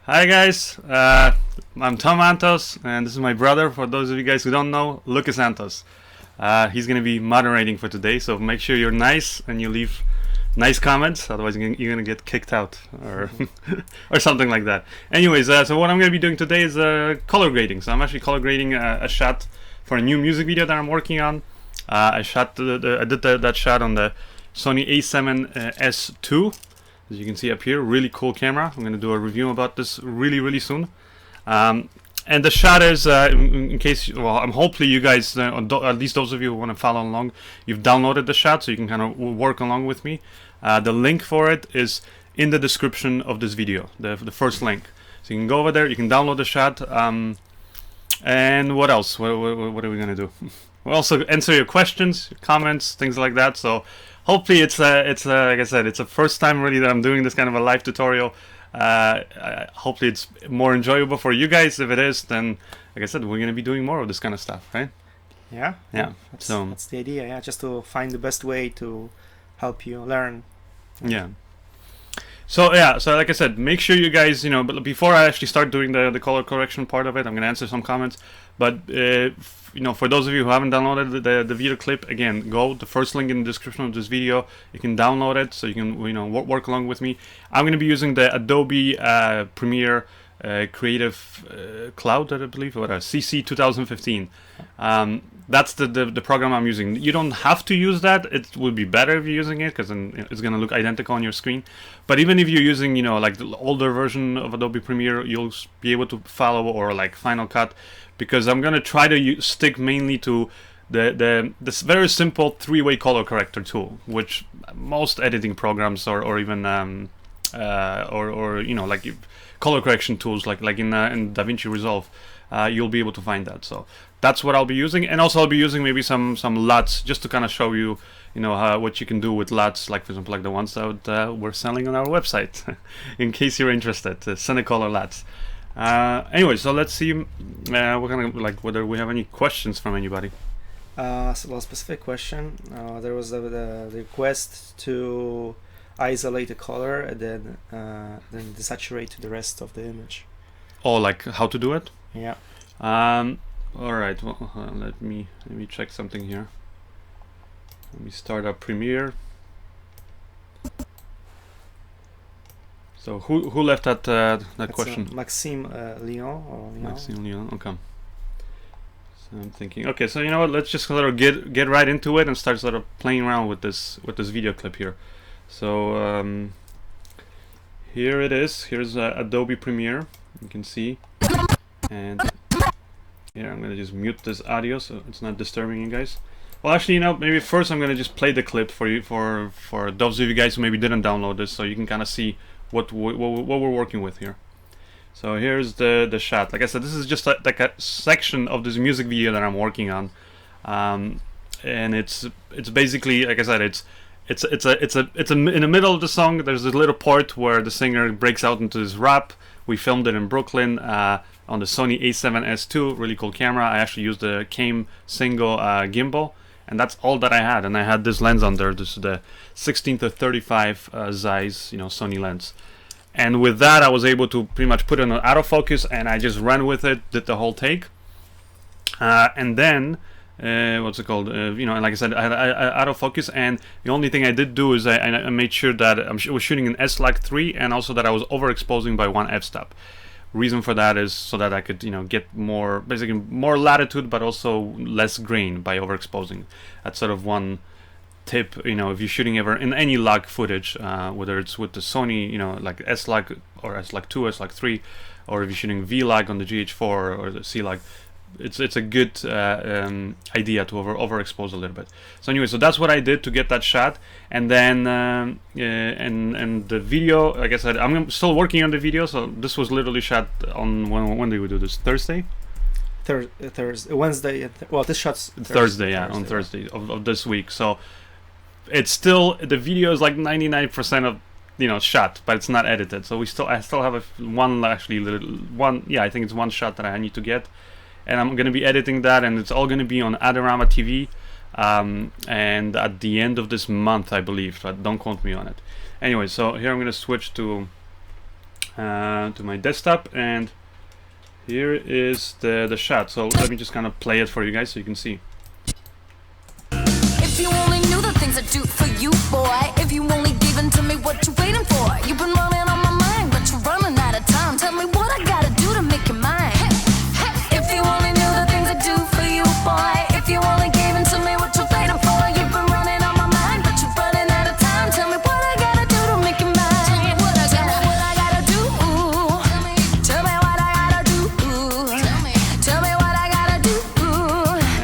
Hi guys, I'm Tom Antos, and this is my brother. For those of you guys who don't know, Lucas Antos. He's gonna be moderating for today, so make sure you're nice and you leave nice comments. Otherwise, you're gonna get kicked out or or something like that. Anyways, so what I'm gonna be doing today is color grading. So I'm actually color grading a shot for a new music video that I'm working on. I did that shot on the Sony A7S II. As you can see up here, really cool camera. I'm going to do a review about this really soon. And the shot is, in case, well, hopefully you guys, at least those of you who want to follow along, you've downloaded the shot so you can kind of work along with me. The link for it is in the description of this video, the first link. So you can go over there, you can download the shot. And what else? What are we going to do? We'll also answer your questions, comments, things like that. So hopefully it's like I said, it's the first time really that I'm doing this kind of a live tutorial. Hopefully it's more enjoyable for you guys. If it is, then like I said, we're gonna be doing more of this kind of stuff, right? Yeah. That's the idea. Yeah, just to find the best way to help you learn. Yeah. So like I said, make sure you guys, but before I actually start doing the color correction part of it, I'm gonna answer some comments. But for those of you who haven't downloaded the video clip, again, go the first link in the description of this video. You can download it so you can work along with me. I'm gonna be using the Adobe Premiere Creative Cloud, I believe, or CC 2015. That's the program I'm using. You don't have to use that. It would be better if you're using it because then it's gonna look identical on your screen. But even if you're using like the older version of Adobe Premiere, you'll be able to follow, or like Final Cut, because I'm gonna try to stick mainly to this very simple three-way color corrector tool, which most editing programs or even like color correction tools like in DaVinci Resolve, you'll be able to find that. So that's what I'll be using, and also I'll be using maybe some LUTs just to kind of show you what you can do with LUTs, like for example like the ones that we're selling on our website, in case you're interested, Cinecolor LUTs. Anyway, so let's see whether we have any questions from anybody. So a specific question. There was the request to isolate a color and then desaturate the rest of the image. Oh, like how to do it? Yeah. All right. Well, let me check something here. Let me start up Premiere. So who left that question? Maxime Lyon. Maxime Lyon. Okay. So I'm thinking. Okay, so you know what? Let's just sort of get right into it and start sort of playing around with this video clip here. So here it is. Here's Adobe Premiere. You can see, and here I'm gonna just mute this audio so it's not disturbing you guys. Well, actually, maybe first I'm gonna just play the clip for you, for those of you guys who maybe didn't download this, so you can kind of see what we're working with here. So here's the shot. Like I said, this is just like a section of this music video that I'm working on, and it's basically, like I said, it's in the middle of the song. There's a little part where the singer breaks out into this rap. We filmed it in Brooklyn on the Sony A7S II, really cool camera. I actually used the Came single gimbal, and that's all that I had. And I had this lens on there. This is the 16-35 Zeiss, Sony lens. And with that, I was able to pretty much put it on autofocus, and I just ran with it, did the whole take, and then what's it called? And like I said, I had autofocus, and the only thing I did do is I made sure that I was shooting in S-Log3, and also that I was overexposing by 1 f-stop. Reason for that is so that I could get more latitude, but also less grain by overexposing. That's sort of one tip. If you're shooting ever in any log footage, whether it's with the Sony, like S-Log or S-Log2, S-Log3, or if you're shooting V-Log on the GH4 or the C-Log, it's a good idea to overexpose a little bit. So anyway, so that's what I did to get that shot, and then and the video, like I said, I'm still working on the video. So this was literally shot on when did we do this? Thursday? Thursday, Wednesday. Well, this shot's Thursday, yeah, on Thursday of this week. So it's still, the video is like 99% of shot, but it's not edited. So I still have one I think it's one shot that I need to get. And I'm going to be editing that, and it's all going to be on Adorama TV, and at the end of this month, I believe, but don't quote me on it. Anyway, so here I'm going to switch to to my desktop, and here is the shot. So let me just kind of play it for you guys so you can see. If you only knew the things I do for you, boy. If you only gave in to me what you waiting for. You've been running on my mind, but you're running out of time. Tell me what I gotta do to make you mine. If you only knew the things I do for you, boy. If you only gave in to me what you're waiting for. You've been running on my mind, but you're running out of time. Tell me what I gotta do to make you mine. Tell me what I gotta do. Tell me what I gotta do. Tell me what I gotta do.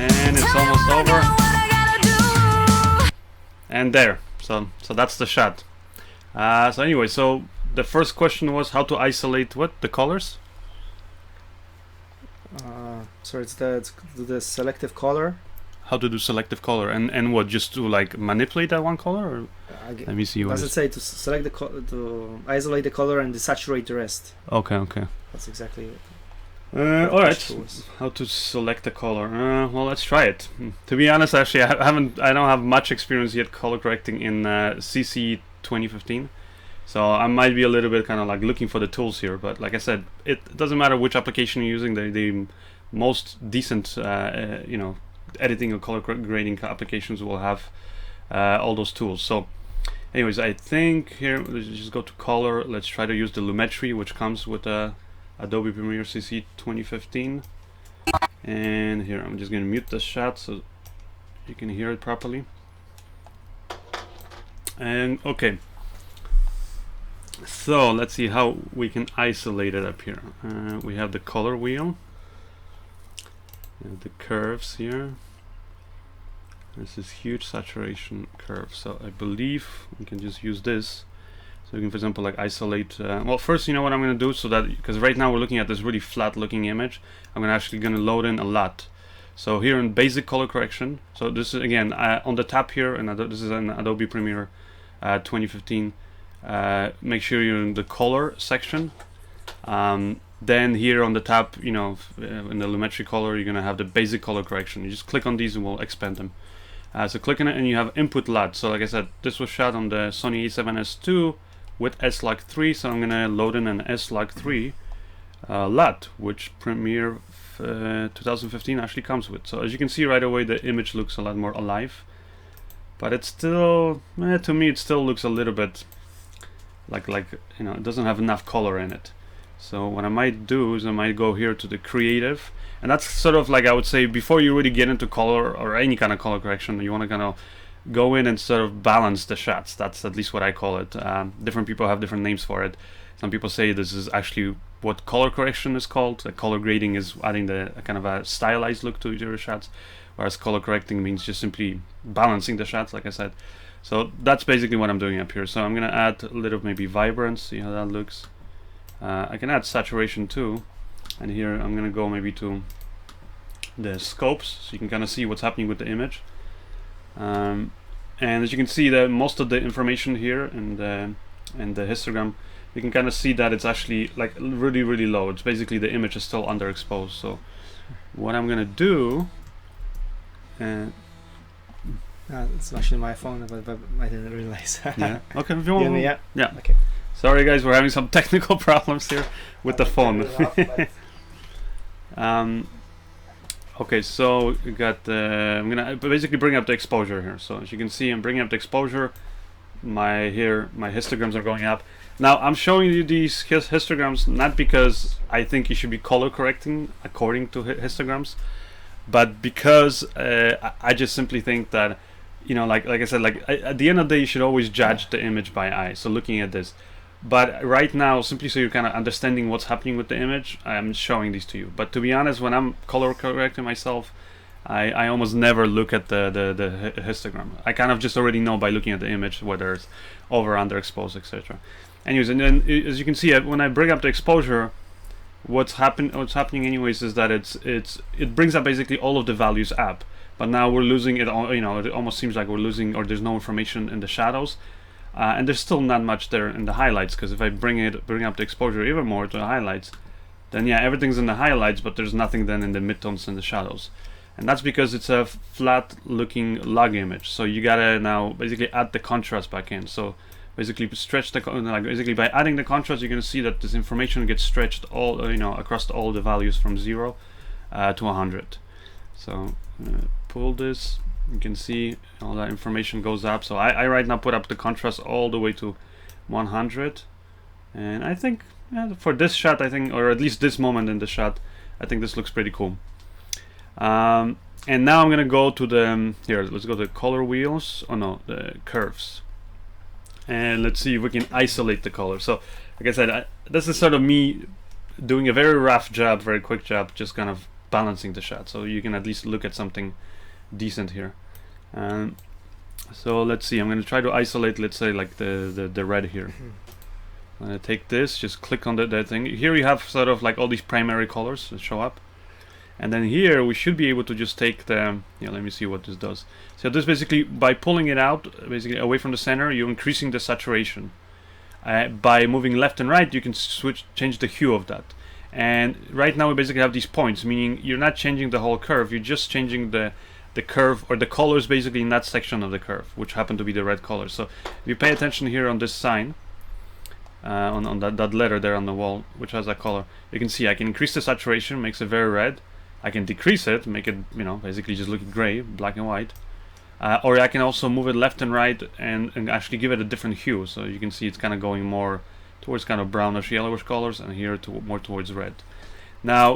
And it's almost over. And there, so that's the shot. So anyway, so the first question was how to isolate what, the colors? So it's the selective color. How to do selective color, and what, just to like manipulate that one color? Or let me see. Does it say to select the to isolate the color and desaturate the rest? Okay. That's exactly it. All right. How to select the color? Well, let's try it. To be honest, actually, I don't have much experience yet color correcting in CC 2015, so I might be a little bit kind of like looking for the tools here. But like I said, it doesn't matter which application you're using. The most decent, editing or color grading applications will have all those tools. So, anyways, I think here let's just go to color. Let's try to use the Lumetri, which comes with Adobe Premiere CC 2015. And here I'm just going to mute the shot so you can hear it properly. And okay, so let's see how we can isolate it up here. We have the color wheel and the curves here. This is huge saturation curve, so I believe we can just use this. So you can, for example, like isolate. Well, first, you know what I'm going to do, so that because right now we're looking at this really flat-looking image, I'm actually going to load in a LUT. So here in basic color correction, so this is again on the tab here, and this is an Adobe Premiere 2015. Make sure you're in the color section. Then here on the tab, in the Lumetri color, you're going to have the basic color correction. You just click on these and we'll expand them. So click on it and you have input LUT. So like I said, this was shot on the Sony a7S II with S-Log3, so I'm gonna load in an S-Log3 LUT, which Premiere 2015 actually comes with. So as you can see right away, the image looks a lot more alive, but it's still, to me, it still looks a little bit like it doesn't have enough color in it. So what I might do is I might go here to the creative, and that's sort of like, I would say, before you really get into color or any kind of color correction, you want to kind of go in and sort of balance the shots. That's at least what I call it. Different people have different names for it. Some people say this is actually what color correction is called. Color grading is adding the kind of a stylized look to your shots, whereas color correcting means just simply balancing the shots, like I said. So that's basically what I'm doing up here. So I'm gonna add a little maybe vibrance, see how that looks. I can add saturation too, and here I'm gonna go maybe to the scopes, so you can kind of see what's happening with the image. And as you can see, that most of the information here and the histogram, you can kind of see that it's actually like really low. It's basically the image is still underexposed. So what I'm gonna do, it's actually my phone, but I didn't realize. Yeah. Okay. If you want, yeah. Okay. Sorry guys, we're having some technical problems here with the phone. Okay, so you got I'm gonna basically bring up the exposure here. So as you can see, I'm bringing up the exposure. My histograms are going up. Now I'm showing you these histograms not because I think you should be color correcting according to histograms, but because I just simply think that, like I said, at the end of the day, you should always judge the image by eye. So looking at this. But right now, simply so you're kind of understanding what's happening with the image, I'm showing these to you. But to be honest, when I'm color correcting myself, I almost never look at the histogram. I kind of just already know by looking at the image whether it's over, underexposed, etc. Anyways, and then as you can see, when I bring up the exposure, what's happening anyways is that it brings up basically all of the values up. But now we're losing it all. It almost seems like we're losing, or there's no information in the shadows. And there's still not much there in the highlights, because if I bring up the exposure even more to the highlights, then yeah, everything's in the highlights, but there's nothing then in the midtones and the shadows. And that's because it's a flat looking log image. So you gotta now basically add the contrast back in. So basically stretch the like basically by adding the contrast, you can see that this information gets stretched all across all the values from 0 to 100. So pull this, you can see all that information goes up. So I right now put up the contrast all the way to 100, and I think for this shot, I think, or at least this moment in the shot, I think this looks pretty cool. And now I'm gonna go to the here. Let's go to the color wheels. Oh no, the curves. And let's see if we can isolate the color. So, like I said, this is sort of me doing a very rough job, very quick job, just kind of balancing the shot, so you can at least look at something decent here. So let's see. I'm gonna try to isolate, let's say, like the red here. I'm gonna take this, just click on that thing. Here you have sort of like all these primary colors that show up. And then here we should be able to just take the, let me see what this does. So this basically, by pulling it out, basically away from the center, you're increasing the saturation. By moving left and right, you can change the hue of that. And right now we basically have these points, meaning you're not changing the whole curve, you're just changing the curve, or the colors basically in that section of the curve, which happen to be the red colors. So if you pay attention here on this sign, on that letter there on the wall, which has that color, you can see I can increase the saturation, makes it very red. I can decrease it, make it, basically just look gray, black and white. Or I can also move it left and right and actually give it a different hue. So you can see it's kind of going more towards kind of brownish, yellowish colors, and here more towards red. Now,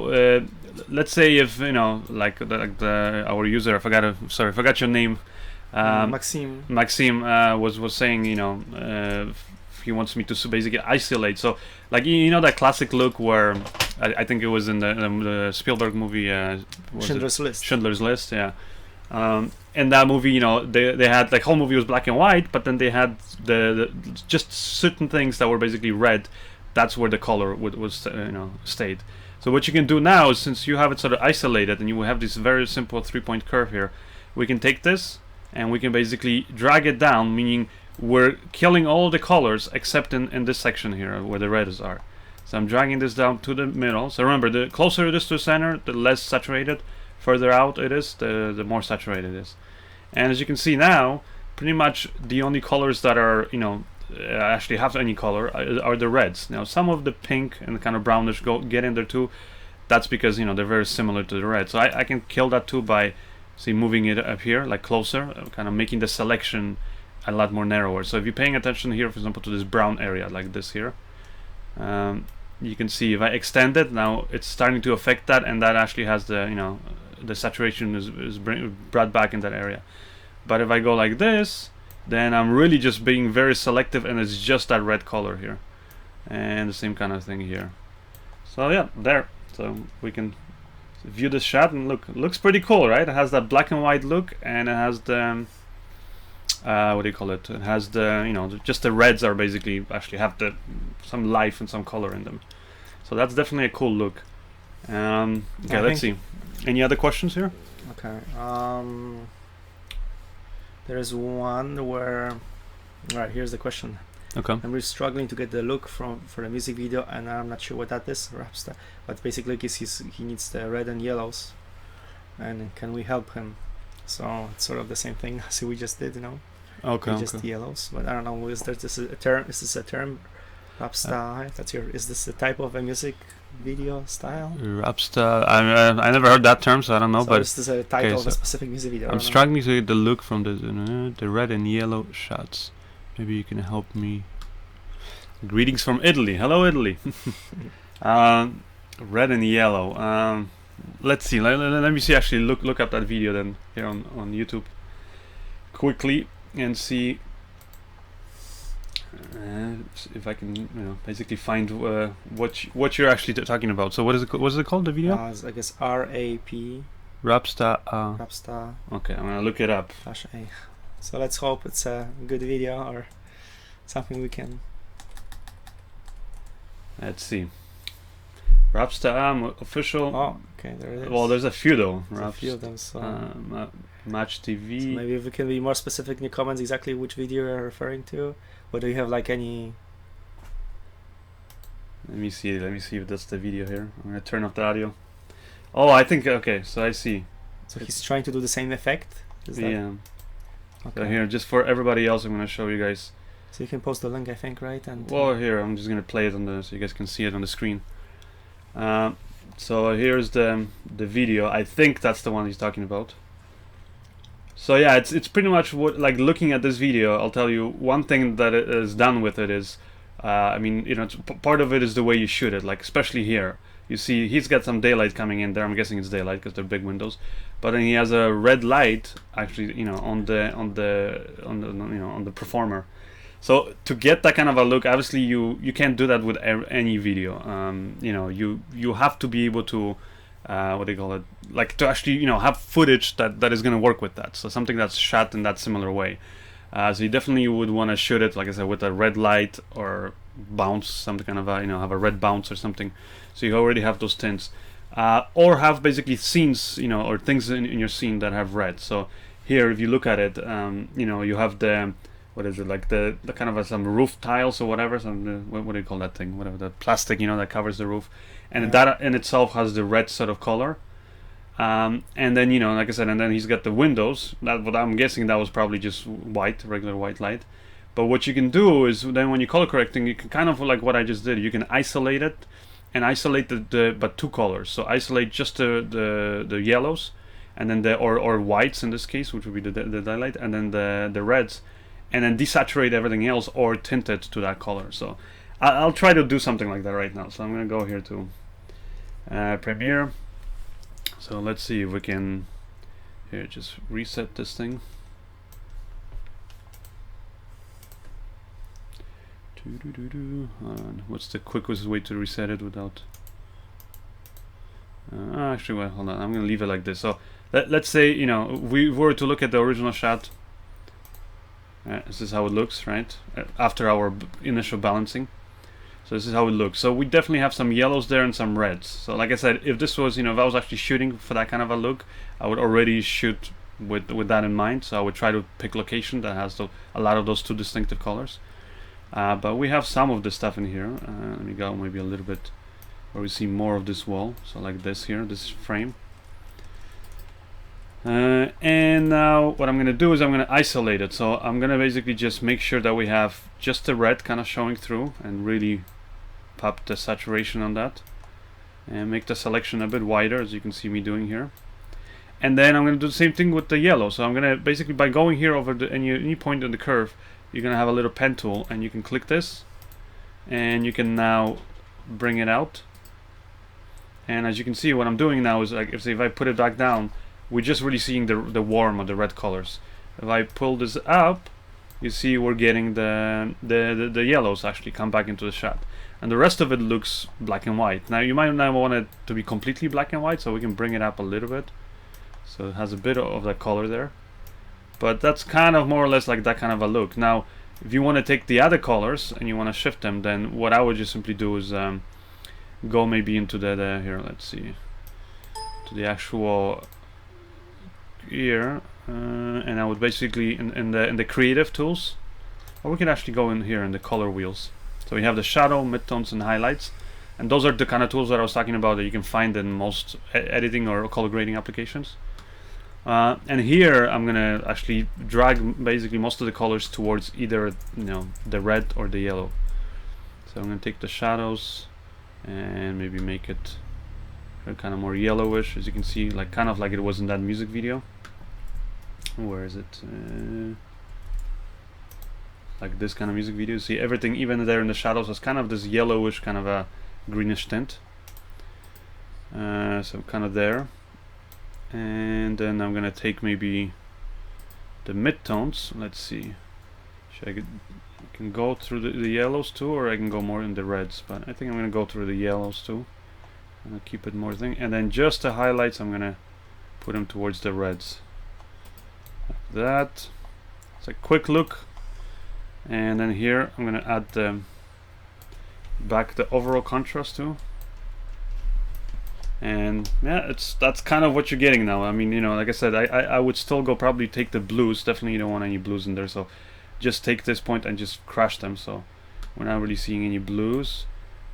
let's say if, our user, I forgot your name. Maxime. Maxime was saying, he wants me to basically isolate. So, like, that classic look where I think it was in the Spielberg movie, Schindler's List, yeah. In that movie, they had, like, whole movie was black and white, but then they had the just certain things that were basically red. That's where the color was stayed. So what you can do now is, since you have it sort of isolated and you have this very simple 3-point curve here, we can take this and we can basically drag it down, meaning we're killing all the colors except in this section here where the reds are. So I'm dragging this down to the middle. So remember, the closer it is to the center, the less saturated. Further out it is, the more saturated it is. And as you can see now, pretty much the only colors that are, actually have any color are the reds. Now some of the pink and the kind of brownish get in there too. That's because, they're very similar to the red. So I can kill that too by, moving it up here, like closer, kind of making the selection a lot more narrower. So if you're paying attention here, for example, to this brown area like this here, you can see if I extend it, now it's starting to affect that, and that actually has the, the saturation is brought back in that area. But if I go like this, then I'm really just being very selective, and it's just that red color here. And the same kind of thing here. So yeah, there. So we can view this shot and look. It looks pretty cool, right? It has that black and white look, and it has the what do you call it? It has the, just the reds are basically actually have some life and some color in them. So that's definitely a cool look. Okay, let's see. Any other questions here? Okay. There is one where, right, here's the question. Okay. And we're struggling to get the look for the music video, and I'm not sure what that is, Rapstar. But basically, he needs the red and yellows, and can we help him? So it's sort of the same thing as we just did, Okay. Just yellows, but I don't know. Is this a term? Is this a term? Rapstar. Is this a type of a music video style? Rapstar. I never heard that term, so I don't know. So but is this a title of a specific music video? I'm struggling to get the look from the red and yellow shots. Maybe you can help me. Greetings from Italy. Hello, Italy. Red and yellow. Let's see. Let me see. Actually, look up that video then here on YouTube quickly and see if I can, basically find what you're actually talking about. So what is it called? The video? I guess RAP. Rapstar. Rapstar. Okay, I'm gonna look it up. /A. So let's hope it's a good video or something we can. Let's see. Rapstar official. Oh, okay, there it is. Well, there's a few though. There's a few of them. So Match TV. So maybe if we can be more specific in the comments exactly which video you're referring to, or do you have like any? Let me see if that's the video here. I'm gonna turn off the audio. Oh, I think okay. So I see. So he's trying to do the same effect. Is that? Yeah. Okay. So here, just for everybody else, I'm gonna show you guys. So you can post the link, I think, right? And Well, here I'm just gonna play it on the so you guys can see it on the screen. So here's the video. I think that's the one he's talking about. So yeah, it's pretty much what, like, looking at this video, I'll tell you one thing that is done with it is, I mean, you know, part of it is the way you shoot it. Like especially here, you see he's got some daylight coming in there. I'm guessing it's daylight because they're big windows. But then he has a red light actually, you know, on the you know, on the performer. So to get that kind of a look, obviously you can't do that with any video. You know, you have to be able to, what do you call it? Like to actually, you know, have footage that is going to work with that. So something that's shot in that similar way. So you definitely would want to shoot it, like I said, with a red light or bounce, some kind of a, you know, have a red bounce or something. So you already have those tints. Or have basically scenes, you know, or things in your scene that have red. So here, if you look at it, you know, you have the, what is it, like the kind of some roof tiles or whatever, what do you call that thing, whatever, the plastic, you know, that covers the roof, and that in itself has the red sort of color. And then, you know, like I said, and then he's got the windows, that, what I'm guessing that was probably just white, regular white light. But what you can do is then when you're color correcting, you can kind of, like what I just did, you can isolate it and isolate but two colors. So isolate just the yellows, and then or whites in this case, which would be the daylight, and then the reds, and then desaturate everything else or tint it to that color. So I'll try to do something like that right now. So I'm gonna go here to Premiere. So let's see if we can here just reset this thing. What's the quickest way to reset it without actually, well, hold on, I'm gonna leave it like this. So let's say, you know, we were to look at the original shot. This is how it looks, right? After our initial balancing. So this is how it looks. So we definitely have some yellows there and some reds. So like I said, if this was, you know, if I was actually shooting for that kind of a look, I would already shoot with that in mind. So I would try to pick location that has a lot of those two distinctive colors. But we have some of this stuff in here. Let me go maybe a little bit where we see more of this wall. So like this here, this frame. And now what I'm going to do is I'm going to isolate it. So I'm going to basically just make sure that we have just the red kind of showing through and really pop the saturation on that. And make the selection a bit wider, as you can see me doing here. And then I'm going to do the same thing with the yellow. So I'm going to basically, by going here over any point on the curve, you're going to have a little pen tool, and you can click this. And you can now bring it out. And as you can see, what I'm doing now is, like, if I put it back down, we're just really seeing the warm or the red colors. If I pull this up, you see we're getting the yellows actually come back into the shot. And the rest of it looks black and white. Now you might not want it to be completely black and white, so we can bring it up a little bit. So it has a bit of that color there. But that's kind of more or less like that kind of a look. Now, if you want to take the other colors and you want to shift them, then what I would just simply do is go maybe into the here, let's see, to the actual here, and I would basically in the creative tools, or we can actually go in here in the color wheels. So we have the shadow, midtones, and highlights, and those are the kind of tools that I was talking about that you can find in most editing or color grading applications. And here I'm gonna actually drag basically most of the colors towards either, you know, the red or the yellow. So I'm gonna take the shadows and maybe make it kind of more yellowish, as you can see, like kind of like it was in that music video. Where is it? Like this kind of music video. See, everything even there in the shadows has kind of this yellowish kind of a greenish tint. So kind of there. And then I'm gonna take maybe the midtones. Let's see. I can go through the yellows too, or I can go more in the reds. But I think I'm gonna go through the yellows too. I'm gonna keep it more thing. And then just the highlights, I'm gonna put them towards the reds. Like that. It's a quick look. And then here I'm gonna add back the overall contrast too. And yeah, that's kind of what you're getting now. I mean, you know, like I said, I would still go probably take the blues. Definitely you don't want any blues in there, so just take this point and just crush them. So we're not really seeing any blues.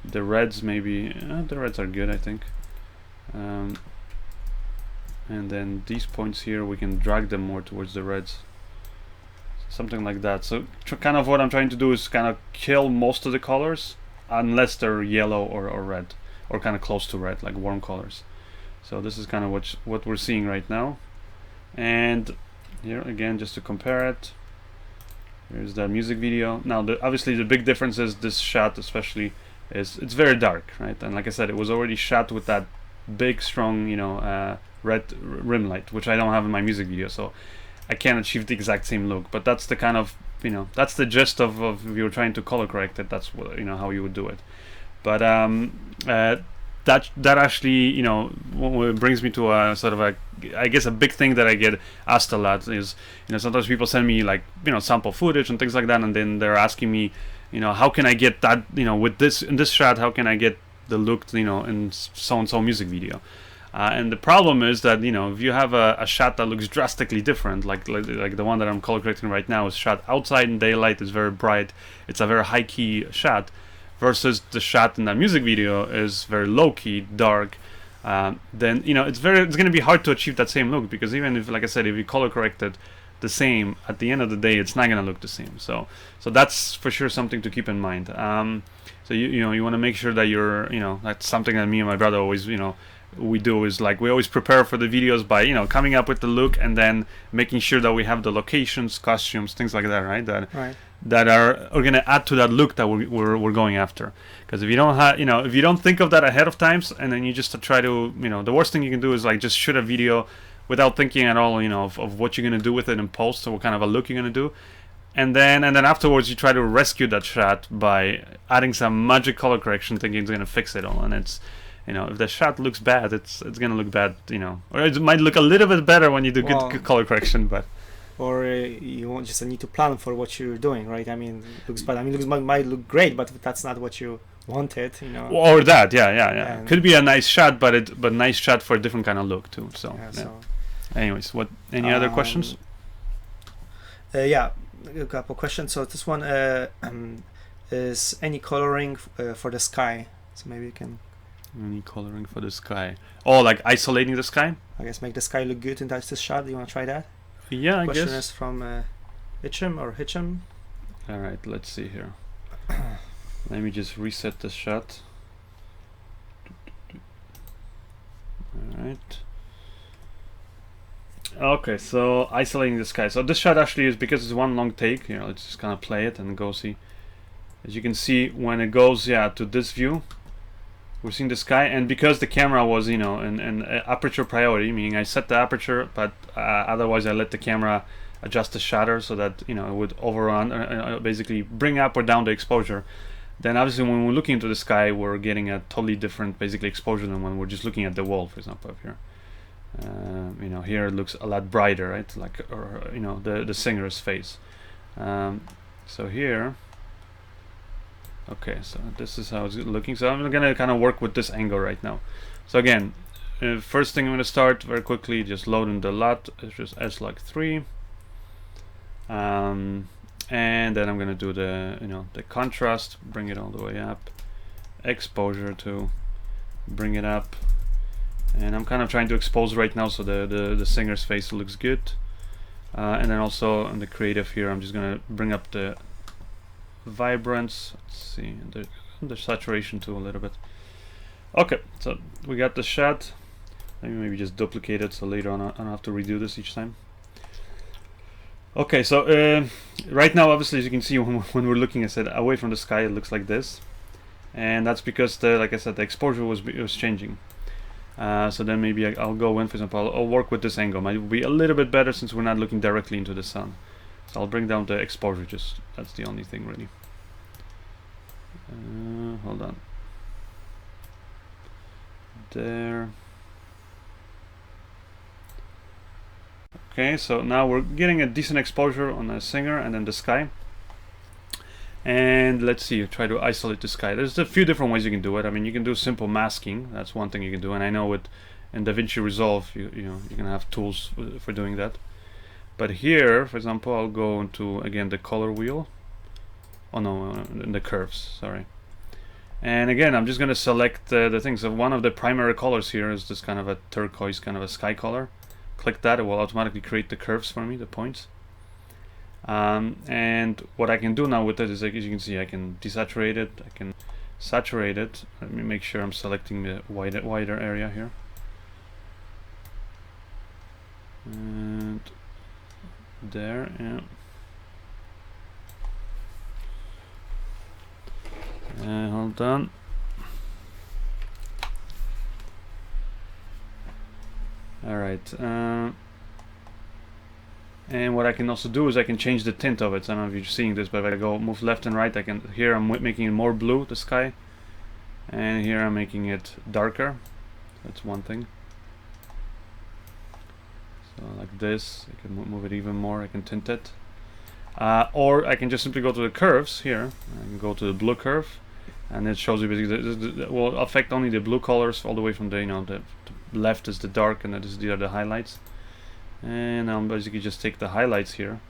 The reds maybe, the reds are good, I think. And then these points here, we can drag them more towards the reds. something like that. So kind of what I'm trying to do is kind of kill most of the colors unless they're yellow or red, or kind of close to red, like warm colors. So this is kind of what we're seeing right now. And here again, just to compare it, here's the music video. Now obviously the big difference is this shot especially is it's very dark, right? And like I said, it was already shot with that big strong, you know, red rim light, which I don't have in my music video, so I can't achieve the exact same look. But that's the kind of, you know, that's the gist of if you're trying to color correct it, that's what, you know, how you would do it. But that actually, you know, brings me to a sort of a, I guess, a big thing that I get asked a lot is, you know, sometimes people send me like, you know, sample footage and things like that, and then they're asking me, you know, how can I get that, you know, with this, in this shot, how can I get the look, you know, in so and so music video? And the problem is that, you know, if you have a shot that looks drastically different, like the one that I'm color correcting right now is shot outside in daylight, it's very bright, it's a very high key shot, versus the shot in that music video is very low key, dark, then, you know, it's going to be hard to achieve that same look, because even if, like I said, if you color correct it the same, at the end of the day, it's not going to look the same. So that's for sure something to keep in mind. So you know, you want to make sure that you're, you know, that's something that me and my brother always, you know, we do is like we always prepare for the videos by, you know, coming up with the look and then making sure that we have the locations, costumes, things like that, right? That are going to add to that look that we're going after. Because if you don't have, you know, if you don't think of that ahead of times, and then you just try to, you know, the worst thing you can do is like just shoot a video without thinking at all, you know, of what you're going to do with it in post, or what kind of a look you're going to do. And then afterwards you try to rescue that shot by adding some magic color correction, thinking it's going to fix it all. And it's, you know, if the shot looks bad, it's going to look bad, you know. Or it might look a little bit better when you do good color correction, but... Or you won't just need to plan for what you're doing, right? I mean, looks bad. I mean, looks might look great, but that's not what you wanted, you know. Or that, yeah. Could be a nice shot, but nice shot for a different kind of look too. So, anyways, any other questions? Yeah, a couple questions. So this one is any coloring for the sky. So maybe you can. Any coloring for the sky? Oh, like isolating the sky? I guess make the sky look good, and that's the shot. Do you want to try that? Yeah, I guess. Question is from Hitchum. All right, let's see here. Let me just reset the shot. All right. Okay, so isolating the sky. So this shot actually is, because it's one long take. Here, let's just kind of play it and go see. As you can see, when it goes, to this view, we're seeing the sky, and because the camera was, you know, in aperture priority, meaning I set the aperture, but otherwise I let the camera adjust the shutter so that, you know, it would overrun, basically bring up or down the exposure. Then obviously when we're looking into the sky, we're getting a totally different basically exposure than when we're just looking at the wall, for example, up here. You know, here it looks a lot brighter, right? Like, or, you know, the singer's face. So here. Okay, so this is how it's looking. So I'm gonna kind of work with this angle right now. So again, first thing I'm gonna start very quickly, just loading the LUT. It's just S-Log3, and then I'm gonna do the, you know, the contrast, bring it all the way up, exposure to bring it up, and I'm kind of trying to expose right now so the singer's face looks good, and then also on the creative here, I'm just gonna bring up the vibrance, let's see, the saturation too a little bit. Okay, so we got the shot. Let me maybe just duplicate it so later on I don't have to redo this each time. Okay, so right now, obviously, as you can see, when we're looking, I said, away from the sky, it looks like this, and that's because like I said, the exposure was changing. So then maybe I'll go in, for example, I'll work with this angle. Might be a little bit better since we're not looking directly into the sun. So I'll bring down the exposure, just that's the only thing really. Hold on. There. Okay, so now we're getting a decent exposure on the singer and then the sky. And let's see, try to isolate the sky. There's a few different ways you can do it. I mean, you can do simple masking. That's one thing you can do. And I know in DaVinci Resolve, you know, you can have tools for doing that. But here, for example, I'll go into, again, the color wheel. Oh no, in the curves, sorry. And again, I'm just going to select the things. So one of the primary colors here is this kind of a turquoise, kind of a sky color. Click that, it will automatically create the curves for me, the points. And what I can do now with it is, like, as you can see, I can desaturate it, I can saturate it. Let me make sure I'm selecting the wider area here. And there, yeah. Hold on. Alright. And what I can also do is I can change the tint of it. I don't know if you're seeing this, but if I go move left and right, I can. Here I'm making it more blue, the sky, and here I'm making it darker. That's one thing. So like this, I can move it even more. I can tint it, or I can just simply go to the curves here. I can go to the blue curve, and it shows you basically it will affect only the blue colors all the way from the the left is the dark, and these are the highlights. And I'll basically just take the highlights here,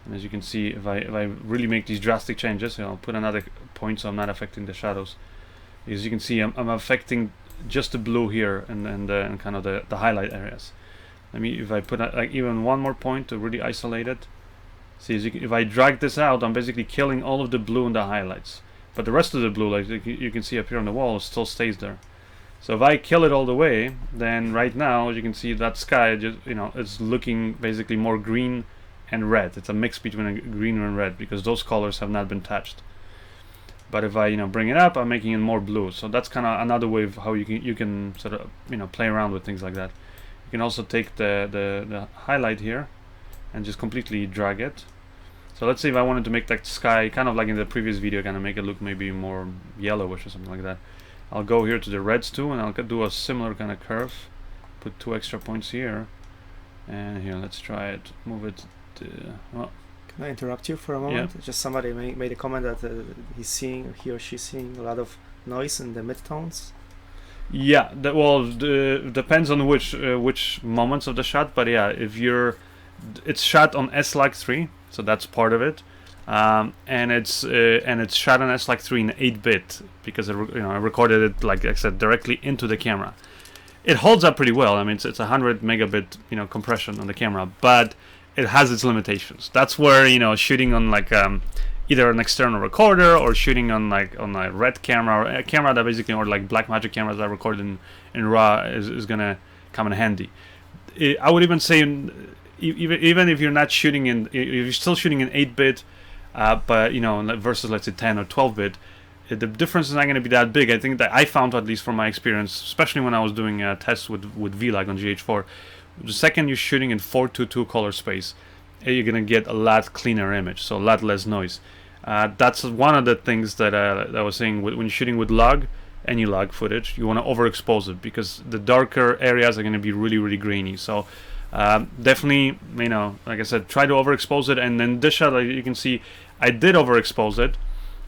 and as you can see, if I really make these drastic changes, I'll put another point so I'm not affecting the shadows. As you can see, I'm affecting just the blue here and kind of the highlight areas. If I put like even one more point to really isolate it, see, if I drag this out, I'm basically killing all of the blue in the highlights, but the rest of the blue, like you can see up here on the wall, still stays there. So if I kill it all the way, then right now, as you can see, that sky just it's looking basically more green and red. It's a mix between a green and red because those colors have not been touched. But if I bring it up, I'm making it more blue. So that's kind of another way of how you can sort of play around with things like that. You can also take the highlight here and just completely drag it. So let's say if I wanted to make that sky kind of like in the previous video, kind of make it look maybe more yellowish or something like that. I'll go here to the reds too, and I'll do a similar kind of curve. Put 2 extra points here, and here, let's try it. Move it to. Well, can I interrupt you for a moment? Yeah. Just somebody made a comment that he or she's seeing a lot of noise in the midtones. Yeah, depends on which moments of the shot, but yeah, it's shot on S-Log3, so that's part of it. And it's shot on S-Log3 in 8-bit because I recorded it, like I said, directly into the camera. It holds up pretty well. I mean, it's 100 megabit compression on the camera, but it has its limitations. That's where shooting on like either an external recorder or shooting on a red camera or a camera that basically, or like Blackmagic cameras that record in RAW is gonna come in handy. I would even say even if you're not shooting if you're still shooting in 8-bit. But versus let's say 10 or 12-bit, the difference is not going to be that big. I think that I found, at least from my experience, especially when I was doing tests with VLOG on GH4, the second you're shooting in 4:2 color space, you're going to get a lot cleaner image, so a lot less noise. That's one of the things that I was saying when you're shooting with log, any log footage, you want to overexpose it because the darker areas are going to be really, really grainy. So definitely, like I said, try to overexpose it. And then this shot, like you can see, I did overexpose it,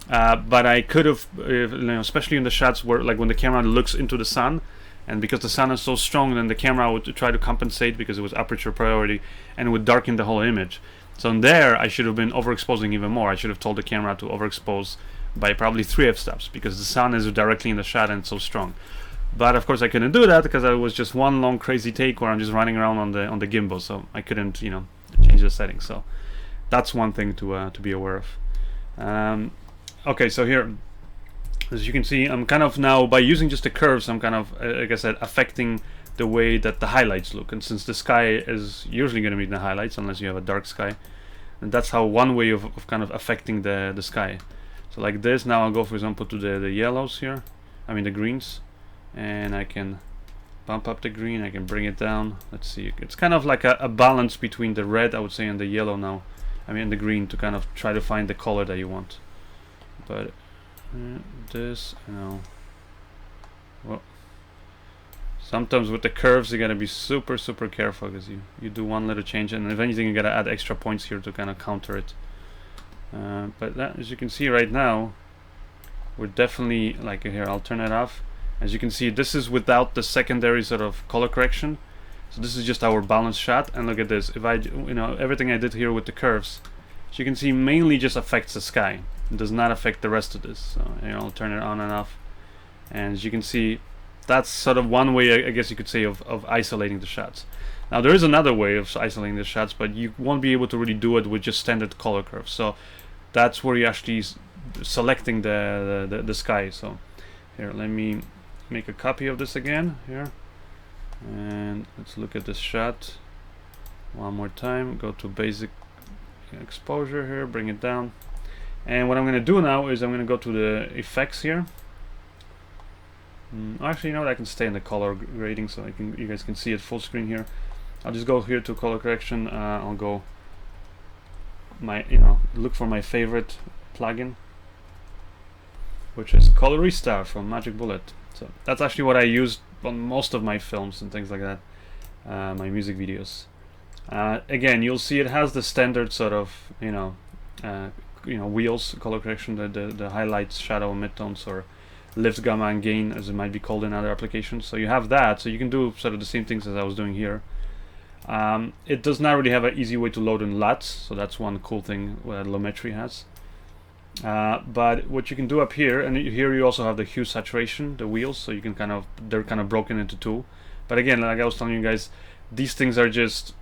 but I could have, especially in the shots where, like, when the camera looks into the sun, and because the sun is so strong, then the camera would try to compensate because it was aperture priority, and it would darken the whole image. So in there, I should have been overexposing even more. I should have told the camera to overexpose by probably 3 f-stops because the sun is directly in the shot and it's so strong. But of course I couldn't do that because it was just one long crazy take where I'm just running around on the gimbal, so I couldn't change the settings. So that's one thing to be aware of. Okay, so here, as you can see, I'm kind of now, by using just the curves, I'm kind of, like I said, affecting the way that the highlights look. And since the sky is usually going to be in the highlights unless you have a dark sky, and that's how one way of kind of affecting the sky. So like this, now I'll go, for example, to the yellows here, the greens, and I can bump up the green, I can bring it down. Let's see, it's kind of like a balance between the red, I would say, and the yellow now, and the green, to kind of try to find the color that you want. But this, well, sometimes with the curves you gotta be super careful because you do one little change, and if anything you gotta add extra points here to kind of counter it. But that, as you can see right now, we're definitely, like, here, I'll turn it off. As you can see, this is without the secondary sort of color correction, so this is just our balanced shot. And look at this, if I everything I did here with the curves, as you can see, mainly just affects the sky. It does not affect the rest of this. So I'll turn it on and off, and as you can see, that's sort of one way, I guess you could say, of isolating the shots. Now there is another way of isolating the shots, but you won't be able to really do it with just standard color curves. So that's where you actually selecting the sky. So here, let me make a copy of this again here, and let's look at this shot one more time. Go to basic exposure here, bring it down, and what I'm going to do now is I'm going to go to the effects here. Actually, you know what, I can stay in the color grading so you guys can see it full screen here. I'll just go here to color correction. I'll go look for my favorite plugin, which is Colorista from Magic Bullet. So that's actually what I use on most of my films and things like that, my music videos. Again, you'll see it has the standard sort of wheels color correction, the highlights, shadow, midtones, or lift, gamma, and gain, as it might be called in other applications. So you have that, so you can do sort of the same things as I was doing here. It does not really have an easy way to load in LUTs, so that's one cool thing that Lumetri has. But what you can do up here, and here you also have the hue saturation, the wheels, so you can they're kind of broken into two. But again, like I was telling you guys, these things are just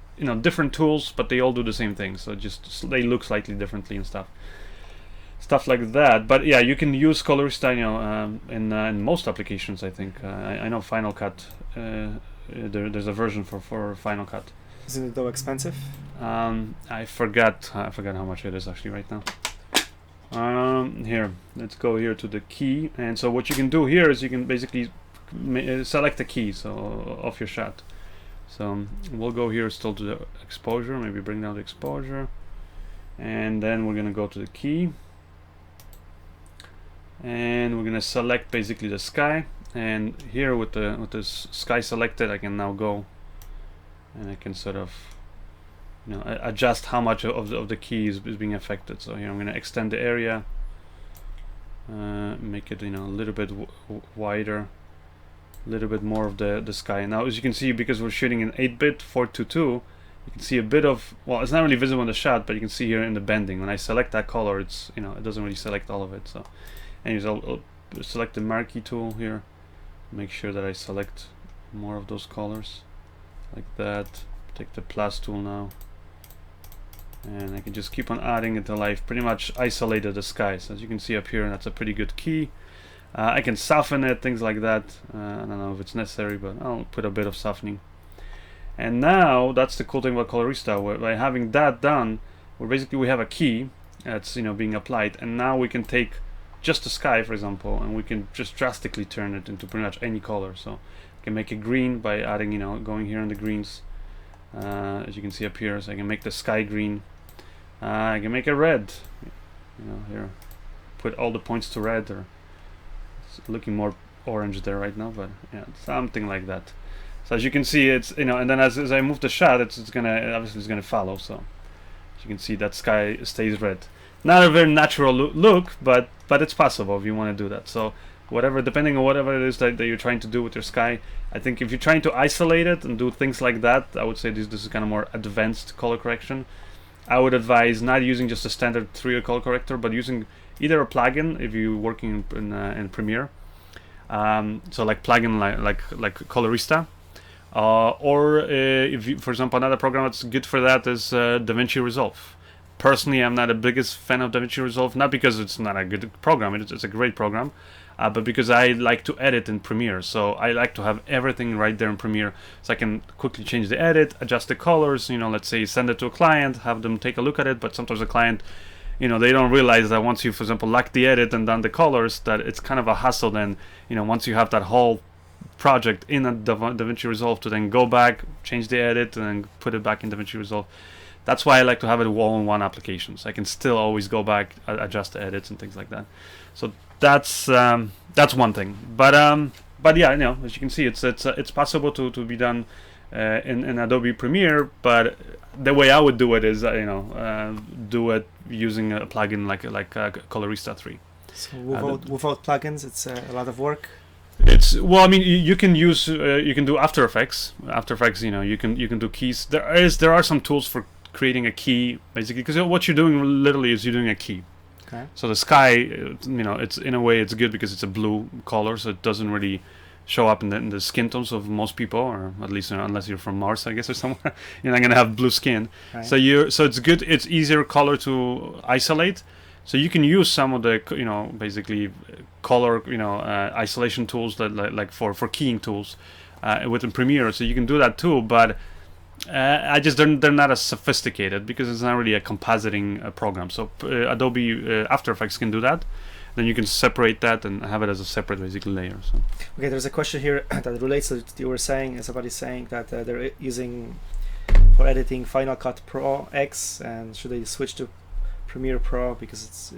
different tools, but they all do the same thing. So just they look slightly differently and stuff like that. But yeah, you can use Colorista in most applications. I think I know Final Cut. There's a version for Final Cut. Isn't it though expensive? I forgot how much it is actually right now. Here, let's go here to the key, and so what you can do here is you can basically select a key of your shot. So we'll go here still to the exposure, maybe bring down the exposure, and then we're gonna go to the key, and we're gonna select basically the sky. And here with this sky selected, I can now go and I can sort of adjust how much of the key is being affected. So here I'm going to extend the area, make it a little bit wider, a little bit more of the sky. Now as you can see, because we're shooting in 8-bit 422, you can see a bit of, well, it's not really visible in the shot, but you can see here in the bending when I select that color, it's it doesn't really select all of it. So anyways, I'll select the marquee tool here, make sure that I select more of those colors like that. Take the plus tool now, and I can just keep on adding until I've pretty much isolated the sky. So as you can see up here, that's a pretty good key. I can soften it, things like that. I don't know if it's necessary, but I'll put a bit of softening. And now that's the cool thing about Colorista. By having that done, we have a key that's being applied, and now we can take just the sky, for example, and we can just drastically turn it into pretty much any color. So I can make it green by adding, going here in the greens, as you can see up here. So I can make the sky green. I can make it red. Here, put all the points to red, or it's looking more orange there right now, but yeah, something like that. So as you can see, it's and then as I move the shot, it's gonna follow. So as you can see, that sky stays red. Not a very natural look, but it's possible if you want to do that. So depending on whatever it is that you're trying to do with your sky, I think if you're trying to isolate it and do things like that, I would say this is kind of more advanced color correction. I would advise not using just a standard 3D color corrector, but using either a plugin if you're working in Premiere. So like plugin like Colorista, or if you, for example, another program that's good for that is DaVinci Resolve. Personally, I'm not the biggest fan of DaVinci Resolve, not because it's not a good program, it's a great program, but because I like to edit in Premiere. So I like to have everything right there in Premiere, so I can quickly change the edit, adjust the colors, let's say send it to a client, have them take a look at it, but sometimes the client, they don't realize that once you, for example, lock the edit and done the colors, that it's kind of a hassle then, once you have that whole project in a DaVinci Resolve to then go back, change the edit, and then put it back in DaVinci Resolve. That's why I like to have it all in one application, so I can still always go back, adjust the edits and things like that. So that's one thing. But yeah, as you can see, it's possible to be done in Adobe Premiere. But the way I would do it is do it using a plugin like Colorista 3. So without plugins, it's a lot of work. You can use you can do After Effects. After Effects, you can do keys. There are some tools for creating a key, basically, because what you're doing literally is you're doing a key. Okay. So the sky, it's in a way it's good because it's a blue color, so it doesn't really show up in the skin tones of most people, or at least unless you're from Mars, I guess, or somewhere. You're not gonna have blue skin. Right. So it's good. It's easier color to isolate. So you can use some of the basically color isolation tools that like for keying tools within Premiere. So you can do that too, but they're not as sophisticated because it's not really a compositing program. So Adobe After Effects can do that. Then you can separate that and have it as a separate basically layer. So. Okay, there's a question here that relates to what you were saying. Somebody's saying that they're using for editing Final Cut Pro X, and should they switch to Premiere Pro because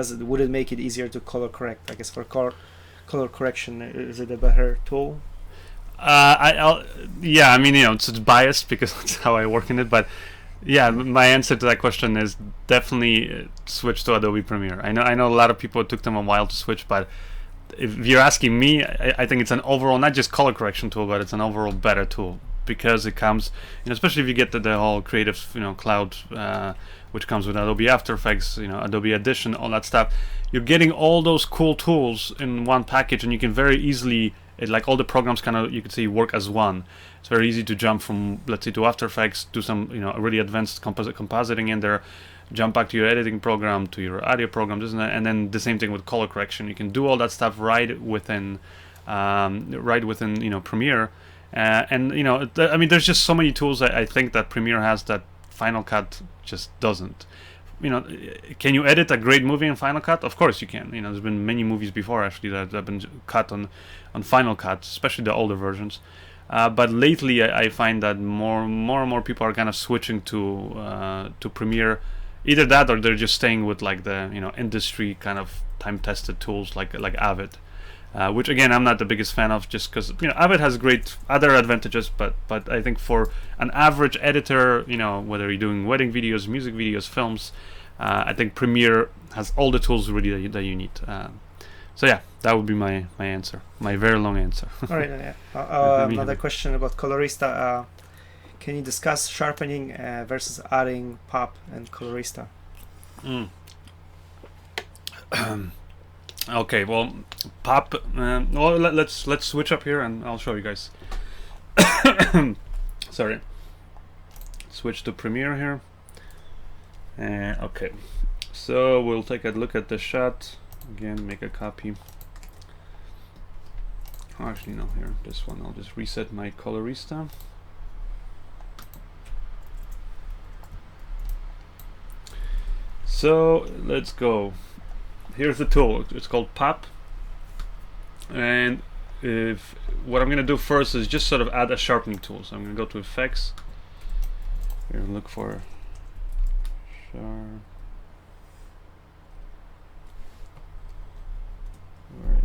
would it make it easier to color correct? I guess for color correction, is it a better tool? Yeah, I mean, it's biased because that's how I work in it, but yeah, my answer to that question is definitely switch to Adobe Premiere. I know a lot of people, it took them a while to switch, but if you're asking me, I think it's an overall, not just color correction tool, but it's an overall better tool because it comes, especially if you get the whole creative, cloud, which comes with Adobe After Effects, Adobe Audition, all that stuff. You're getting all those cool tools in one package, and you can very easily, like all the programs kind of, you could say, work as one. It's very easy to jump from, let's say, to After Effects, do some, really advanced compositing in there, jump back to your editing program, to your audio program, and then the same thing with color correction. You can do all that stuff right within Premiere. I mean, there's just so many tools I think that Premiere has that Final Cut just doesn't. Can you edit a great movie in Final Cut? Of course you can. There's been many movies before actually that have been cut on Final Cut, especially the older versions. But lately I find that more and more people are kind of switching to Premiere. Either that, or they're just staying with like the industry kind of time-tested tools like Avid. Which again I'm not the biggest fan of, just because Avid has great other advantages, but I think for an average editor, whether you're doing wedding videos, music videos, films, I think Premiere has all the tools really that you need. So yeah, that would be my answer, my very long answer. All right. Another question about Colorista. Can you discuss sharpening versus adding pop and Colorista? Okay, well, pop. Well, let's switch up here, and I'll show you guys. Sorry. Switch to Premiere here. Okay, so we'll take a look at the shot again. Make a copy. Oh, actually, no. Here, this one. I'll just reset my Colorista. So let's go. Here's the tool. It's called Pop, and what I'm gonna do first is just sort of add a sharpening tool. So I'm gonna go to Effects here and look for where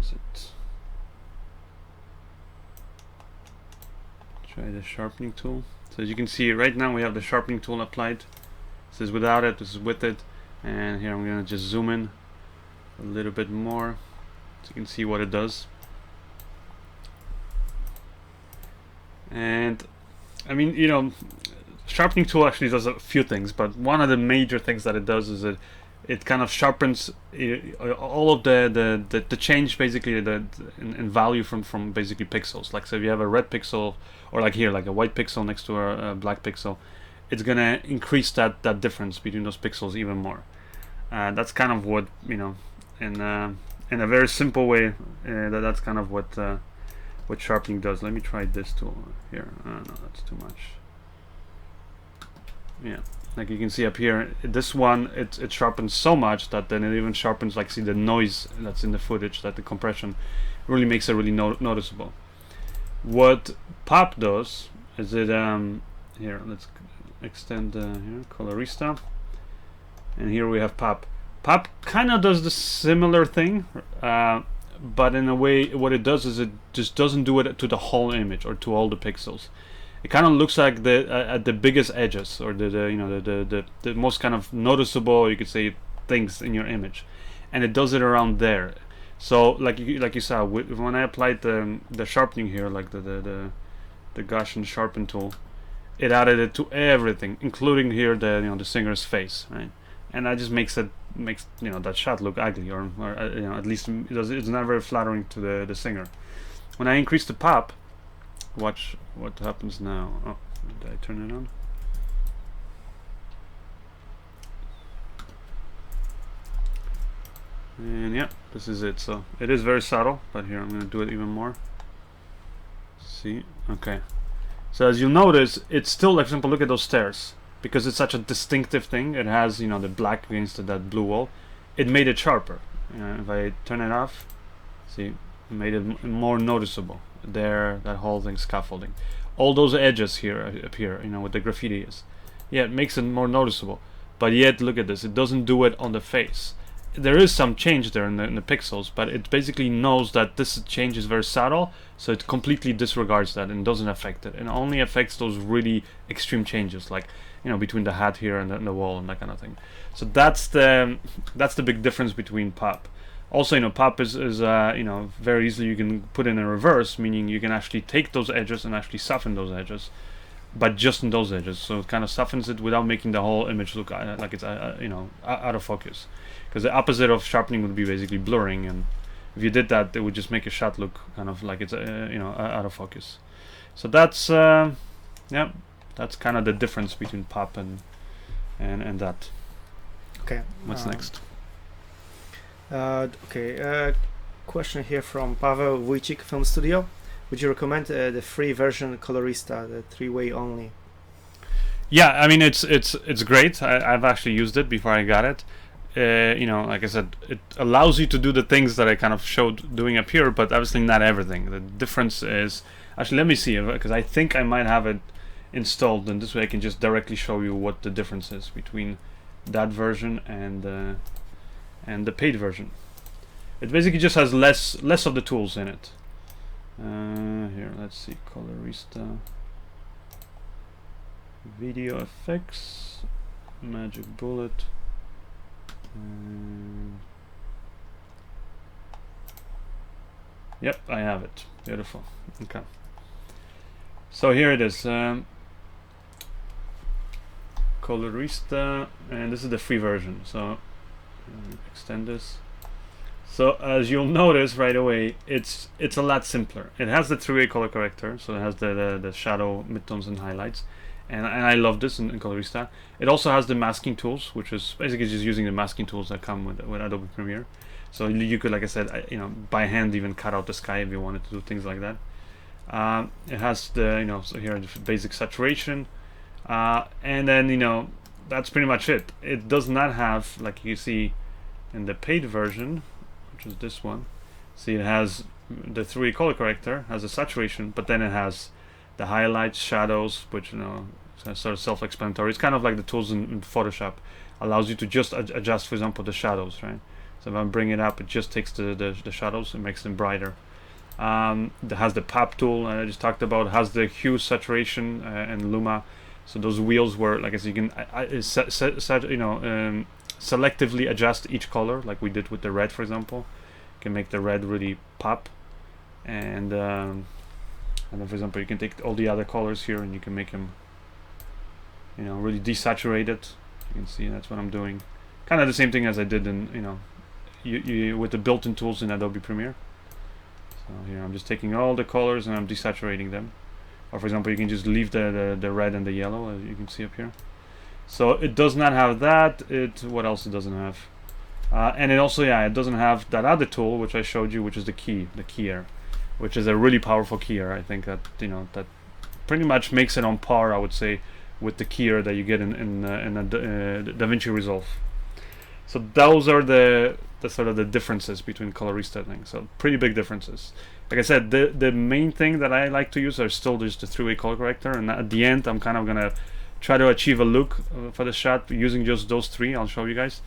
is it? Try the sharpening tool. So as you can see right now we have the sharpening tool applied. This is without it, this is with it, and here I'm gonna just zoom in a little bit more so you can see what it does. And I mean, sharpening tool actually does a few things, but one of the major things that it does is it kind of sharpens all of the change basically in value from basically pixels. Like, so if you have a red pixel, or like here, like a white pixel next to a black pixel, it's gonna increase that difference between those pixels even more. That's kind of what, in a very simple way, that's kind of what sharpening does. Let me try this tool here. No, that's too much. Yeah, like you can see up here, this one it sharpens so much that then it even sharpens, like, see the noise that's in the footage, that the compression really makes it really noticeable. What Pop does is it here, let's extend here, Colorista, and here we have Pop. Pop kind of does the similar thing, but in a way what it does is it just doesn't do it to the whole image or to all the pixels. It kind of looks like at the biggest edges, or the most kind of noticeable, you could say, things in your image, and it does it around there. So like you saw when I applied the sharpening here, like the Gaussian sharpen tool, it added it to everything, including here the singer's face, right? And that just makes that shot look ugly, or at least it's not very flattering to the singer. when I increase the pop, watch what happens now. Oh, did I turn it on? And yeah, this is it. So it is very subtle, but here I'm going to do it even more. See? Okay. So as you'll notice, it's still, like, for example, look at those stairs. Because it's such a distinctive thing, it has, you know, the black against that blue wall. It made it sharper. You know, if I turn it off, see, it made it more noticeable. There, that whole thing, scaffolding. All those edges here appear, you know, what the graffiti is. Yeah, it makes it more noticeable. But yet, look at this, it doesn't do it on the face. There is some change there in the pixels, but it basically knows that this change is very subtle, so it completely disregards that and doesn't affect it. It only affects those really extreme changes, like, you know, between the hat here and the wall and that kind of thing. So that's the big difference between pop. Also, you know, pop is you know, very easily you can put in a reverse, meaning you can actually take those edges and actually soften those edges, but just in those edges. So it kind of softens it without making the whole image look like it's you know, out of focus. Because the opposite of sharpening would be basically blurring, and if you did that, it would just make a shot look kind of like it's you know, out of focus. So that's yeah, that's kind of the difference between pop and that. Okay. What's next? Okay. Question here from Pavel Wojcik Film Studio. Would you recommend the free version Colorista, the 3-way only? Yeah, I mean it's great. I've actually used it before I got it. You know, like I said, it allows you to do the things that I kind of showed doing up here, but obviously not everything. The difference is, actually, let me see, because I think I might have it installed, and this way I can just directly show you what the difference is between that version and the paid version. It basically just has less of the tools in it. Here, let's see, Colorista, video effects, magic bullet. Yep, I have it. Beautiful. Okay. So here it is. Colorista, and this is the free version. So extend this. So as you'll notice right away, it's a lot simpler. It has the 3-way color corrector, so it has the shadow, midtones, and highlights. And I love this in Colorista. It also has the masking tools, which is basically just using the masking tools that come with Adobe Premiere. So you could, like I said, you know, by hand even cut out the sky if you wanted to do things like that. It has the, you know, so here the basic saturation, and then, you know, that's pretty much it. It does not have, like you see in the paid version, which is this one. See, it has the 3-way color corrector, has a saturation, but then it has the highlights, shadows, which, you know, sort of self-explanatory. It's kind of like the tools in Photoshop, allows you to just adjust, for example, the shadows, right? So if I bring it up, it just takes the shadows and makes them brighter. It has the pop tool I just talked about, has the hue, saturation, and luma. So those wheels were, like I said, you can you know, selectively adjust each color, like we did with the red, for example. You can make the red really pop, and then, for example, you can take all the other colors here and you can make them, you know, really desaturate it. You can see that's what I'm doing. Kind of the same thing as I did in, you know, with the built-in tools in Adobe Premiere. So here I'm just taking all the colors and I'm desaturating them. Or for example, you can just leave the red and the yellow, as you can see up here. So it does not have that. What else it doesn't have? And it also, yeah, it doesn't have that other tool which I showed you, which is the keyer, which is a really powerful keyer. I think that, you know, that pretty much makes it on par, I would say, with the keyer that you get in DaVinci Resolve. So those are the sort of the differences between Colorista things. So pretty big differences. Like I said, the main thing that I like to use are still just the 3-way color corrector, and at the end I'm kind of gonna try to achieve a look for the shot using just those 3. I'll show you guys.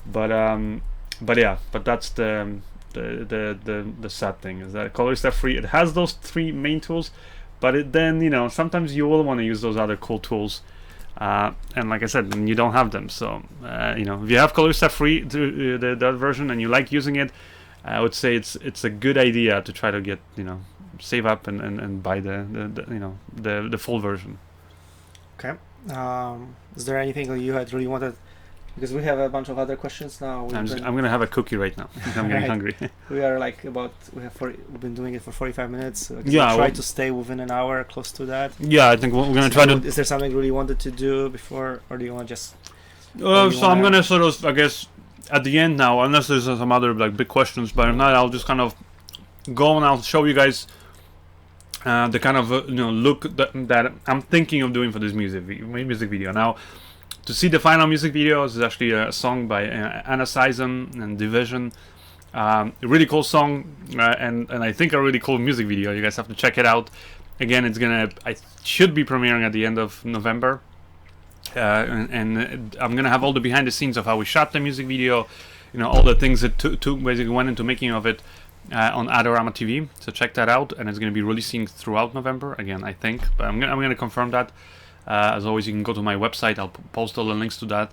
But yeah, but that's the sad thing, is that Colorista free. It has those 3 main tools, but then, you know, sometimes you will want to use those other cool tools, and like I said, you don't have them. So you know, if you have Colorista free, that version, and you like using it, I would say it's a good idea to try to get, you know, save up and buy the full version. Okay. Is there anything you had really wanted because we have a bunch of other questions now. I'm gonna have a cookie right now. I'm getting Right. hungry. We are like we've been doing it for 45 minutes. Yeah, Try well- to stay within an hour, close to that. Yeah, I think we're gonna So try to. is there something you really wanted to do before, or do you want to just? So I'm gonna sort of, I guess, at the end now, unless there's some other like big questions, but if not, I'll just kind of go and I'll show you guys the kind of look that I'm thinking of doing for this music video. Now, to see the final music video, this is actually a song by Anna Seisen and Division. A really cool song, and I think a really cool music video. You guys have to check it out. Again, I should be premiering at the end of November. And I'm gonna have all the behind the scenes of how we shot the music video, all the things that basically went into making of it on Adorama TV. So check that out, and it's gonna be releasing throughout November. Again, I think, but I'm gonna confirm that. As always, you can go to my website. I'll post all the links to that.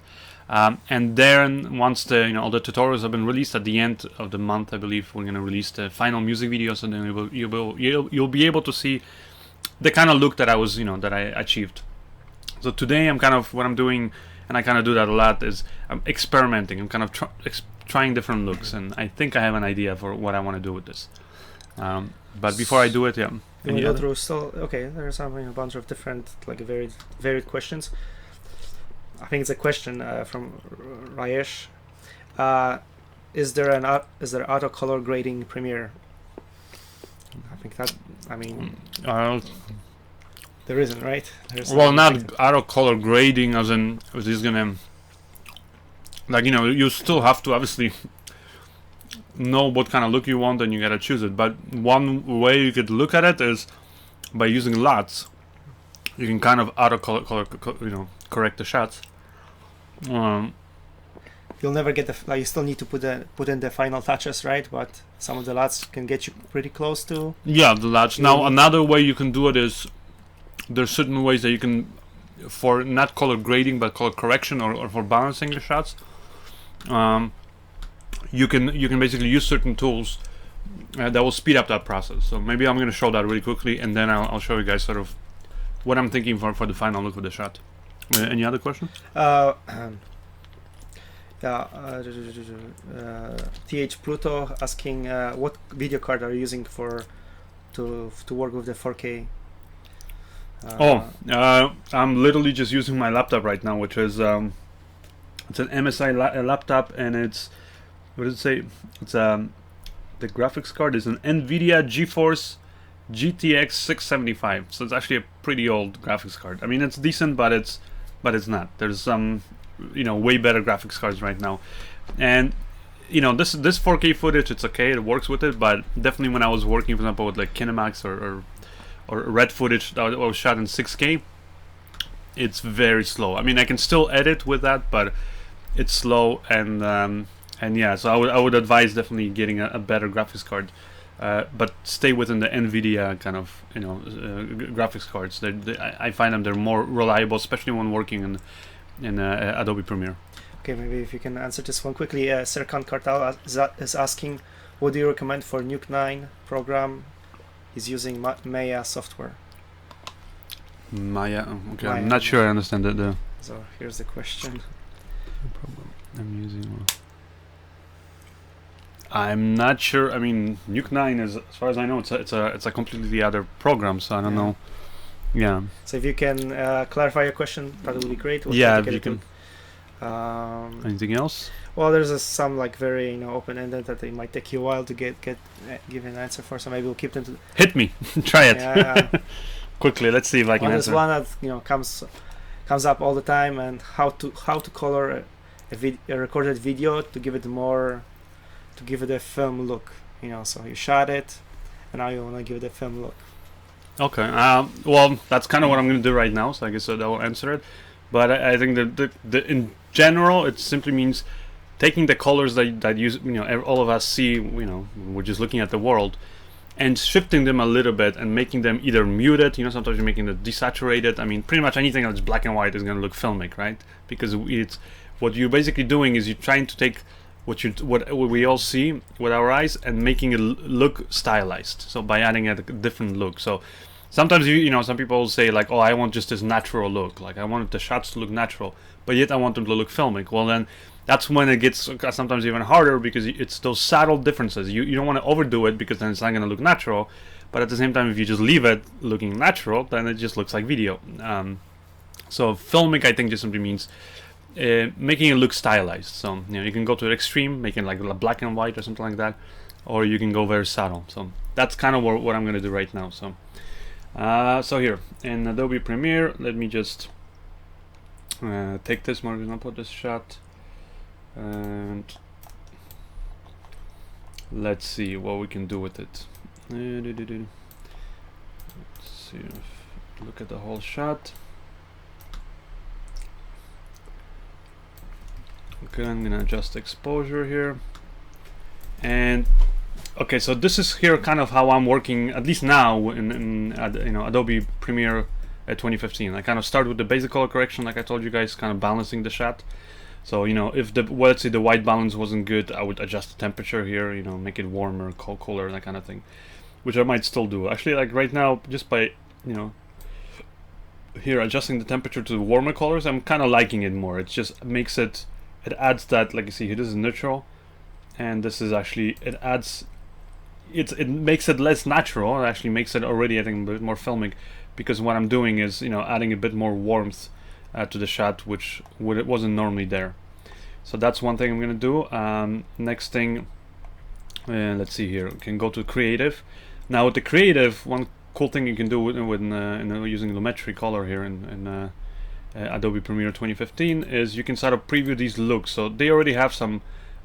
And then once all the tutorials have been released at the end of the month, I believe we're gonna release the final music video. So then you'll be able to see the kind of look that I was that I achieved. So today what I'm doing, and I kind of do that a lot, is I'm experimenting. I'm kind of trying different looks, and I think I have an idea for what I want to do with this. But before I do it, yeah. You go through there's a bunch of different, like, very varied questions. I think it's a question from Rayesh. Is there auto color grading Premiere? I think that, there isn't, right? Not auto color grading, as in is this gonna, like, you still have to obviously know what kind of look you want, and you gotta choose it. But one way you could look at it is by using LUTs. You can kind of auto color correct the shots. You'll never get you still need to put in the final touches, right? But some of the LUTs can get you pretty close to. Yeah, the LUTs. Now another way you can do it is there's certain ways that you can, for not color grading but color correction or for balancing the shots. You can basically use certain tools that will speed up that process. So maybe I'm going to show that really quickly, and then I'll show you guys sort of what I'm thinking for the final look of the shot. Any other question? TH Pluto asking what video card are you using to work with the 4K? I'm literally just using my laptop right now, which is it's an MSI laptop, and it's, what does it say? It's the graphics card is an NVIDIA GeForce GTX 675. So it's actually a pretty old graphics card. I mean, it's decent, but it's not. There's some way better graphics cards right now, and this 4K footage, it's okay, it works with it, but definitely when I was working, for example, with like Kinemax or red footage that was shot in 6K, it's very slow. I mean, I can still edit with that, but it's slow, and yeah, so I would advise definitely getting a better graphics card, but stay within the NVIDIA kind of graphics cards. I find them, they're more reliable, especially when working in Adobe Premiere. Okay, maybe if you can answer this one quickly. Serkan Kartal is asking, what do you recommend for Nuke 9 program? He's using Maya software. Maya, okay, Maya. I'm not sure I understand that. So here's the question. I'm using. I'm not sure. I mean, Nuke 9 is, as far as I know, it's a completely other program. So I don't know. Yeah. So if you can clarify your question, that would be great. We'll yeah, if you can. Anything else? Well, there's some like very open-ended that they might take you a while to give an answer for. So maybe we'll keep them to. Hit me. Try it. Yeah. Quickly. Let's see if I can answer. There's one that comes up all the time, and how to color a recorded video to give it a film look. So you shot it, and now you want to give it a film look. Okay. Well, that's kind of what I'm going to do right now. So I guess that will answer it. But I think that in general, it simply means taking the colors that all of us see, we're just looking at the world, and shifting them a little bit and making them either muted, sometimes you're making it desaturated. I mean, pretty much anything that's black and white is going to look filmic, right? Because it's what you're basically doing is you're trying to take what we all see with our eyes and making it look stylized. So by adding a different look. So sometimes some people say like, oh, I want just this natural look, like I want the shots to look natural, but yet I want them to look filmic. Well, then that's when it gets sometimes even harder, because it's those subtle differences. You don't want to overdo it, because then it's not going to look natural. But at the same time, if you just leave it looking natural, then it just looks like video. So filmic, I think, just simply means making it look stylized. So you can go to the extreme, making like black and white or something like that, or you can go very subtle. So that's kind of what I'm going to do right now. So so here in Adobe Premiere, let me just take this, for example, this shot, and let's see what we can do with it. Let's see, look at the whole shot. Okay, I'm gonna adjust exposure here, and okay, so this is here kind of how I'm working, at least now in Adobe Premiere 2015. I kind of start with the basic color correction, like I told you guys, kind of balancing the shot. So if let's say the white balance wasn't good, I would adjust the temperature here, make it warmer, cooler, that kind of thing, which I might still do. Actually, like right now, just by here adjusting the temperature to the warmer colors, I'm kind of liking it more. It just makes it adds that, like you see here, this is neutral, and this is actually, it makes it less natural. It actually makes it already, I think, a bit more filmic, because what I'm doing is adding a bit more warmth to the shot, which it wasn't normally there. So that's one thing I'm gonna do. Next thing, let's see here, we can go to creative. Now with the creative, one cool thing you can do with using Lumetri color here in Adobe Premiere 2015 is you can sort of preview these looks. So they already have some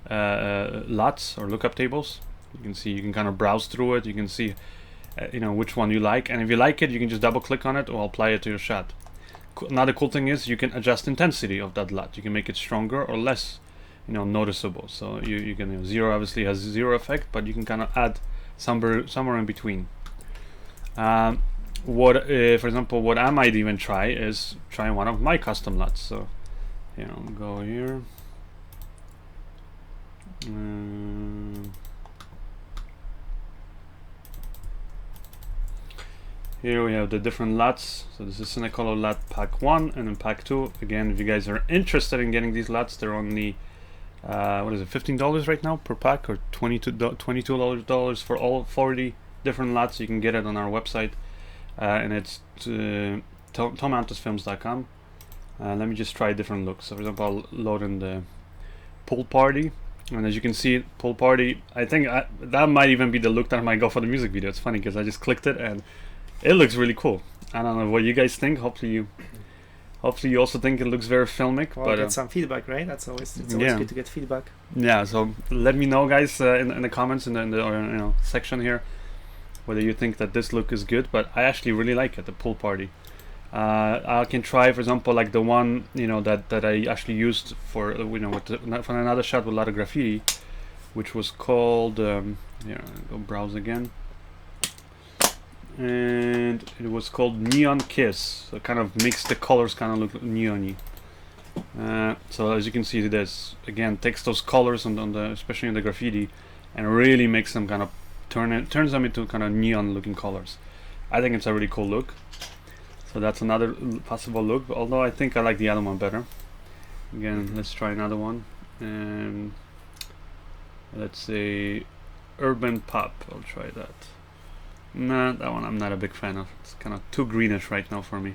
LUTs or lookup tables. You can see, you can kind of browse through it. You can see which one you like, and if you like it, you can just double click on it or apply it to your shot. Another cool thing is you can adjust intensity of that LUT. You can make it stronger or less noticeable. So you can, zero obviously has zero effect, but you can kind of add somewhere in between. For example, what I might even try is trying one of my custom LUTs. So go here. Here we have the different LUTs. So this is Cinecolor LUT Pack 1 and then Pack 2. Again, if you guys are interested in getting these LUTs, they're only what is it, $15 right now per pack, or $22 for all 40 different LUTs. You can get it on our website, and it's tomantosfilms.com. Let me just try different looks. So for example, I'll load in the Pool Party, and as you can see, Pool Party, I think that might even be the look that I might go for the music video. It's funny because I just clicked it and it looks really cool. I don't know what you guys think. Hopefully you also think it looks very filmic. Well, but get some feedback, right? It's always good to get feedback. Yeah, so let me know, guys, in the comments in the section here, whether you think that this look is good. But I actually really like it, the Pool Party. I can try, for example, like the one that I actually used for for another shot with a lot of graffiti, which was called here, I'll go browse again, and it was called Neon Kiss. So it kind of makes the colors kind of look neony. So as you can see, this again takes those colors on the, especially in the graffiti, and really makes them kind of turns them into kind of neon looking colors. I think it's a really cool look. So that's another possible look, although I think I like the other one better. Again, let's try another one, and let's say Urban Pop. I'll try that. Nah, that one I'm not a big fan of. It's kind of too greenish right now for me.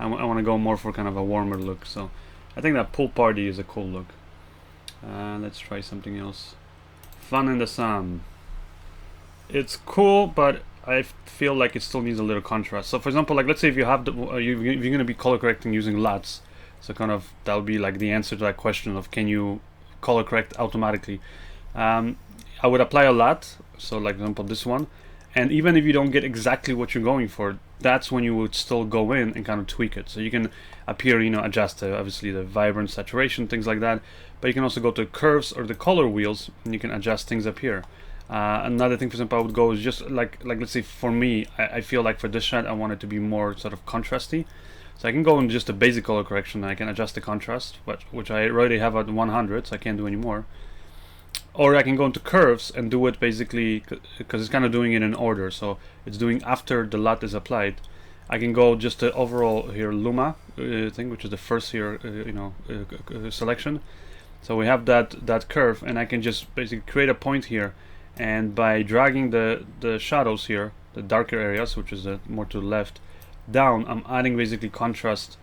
I want to go more for kind of a warmer look. So I think that Pool Party is a cool look. Let's try something else. Fun in the Sun. It's cool, but I feel like it still needs a little contrast. So for example, like let's say if you have you're going to be color correcting using LUTs, so kind of that would be like the answer to that question of can you color correct automatically. I would apply a LUT, so like for example this one, and even if you don't get exactly what you're going for, that's when you would still go in and kind of tweak it. So you can up here, adjust obviously the vibrance, saturation, things like that, but you can also go to curves or the color wheels and you can adjust things up here. Another thing, for example, I would go is just like let's say for me, I feel like for this shot I want it to be more sort of contrasty, so I can go in just a basic color correction and I can adjust the contrast, which I already have at 100, so I can't do any more. or I can go into curves and do it basically, because it's kind of doing it in order. So it's doing after the LUT is applied. I can go just the overall here Luma thing, which is the first here selection. So we have that curve, and I can just basically create a point here, and by dragging the shadows here, the darker areas, which is more to the left, down, I'm adding basically contrast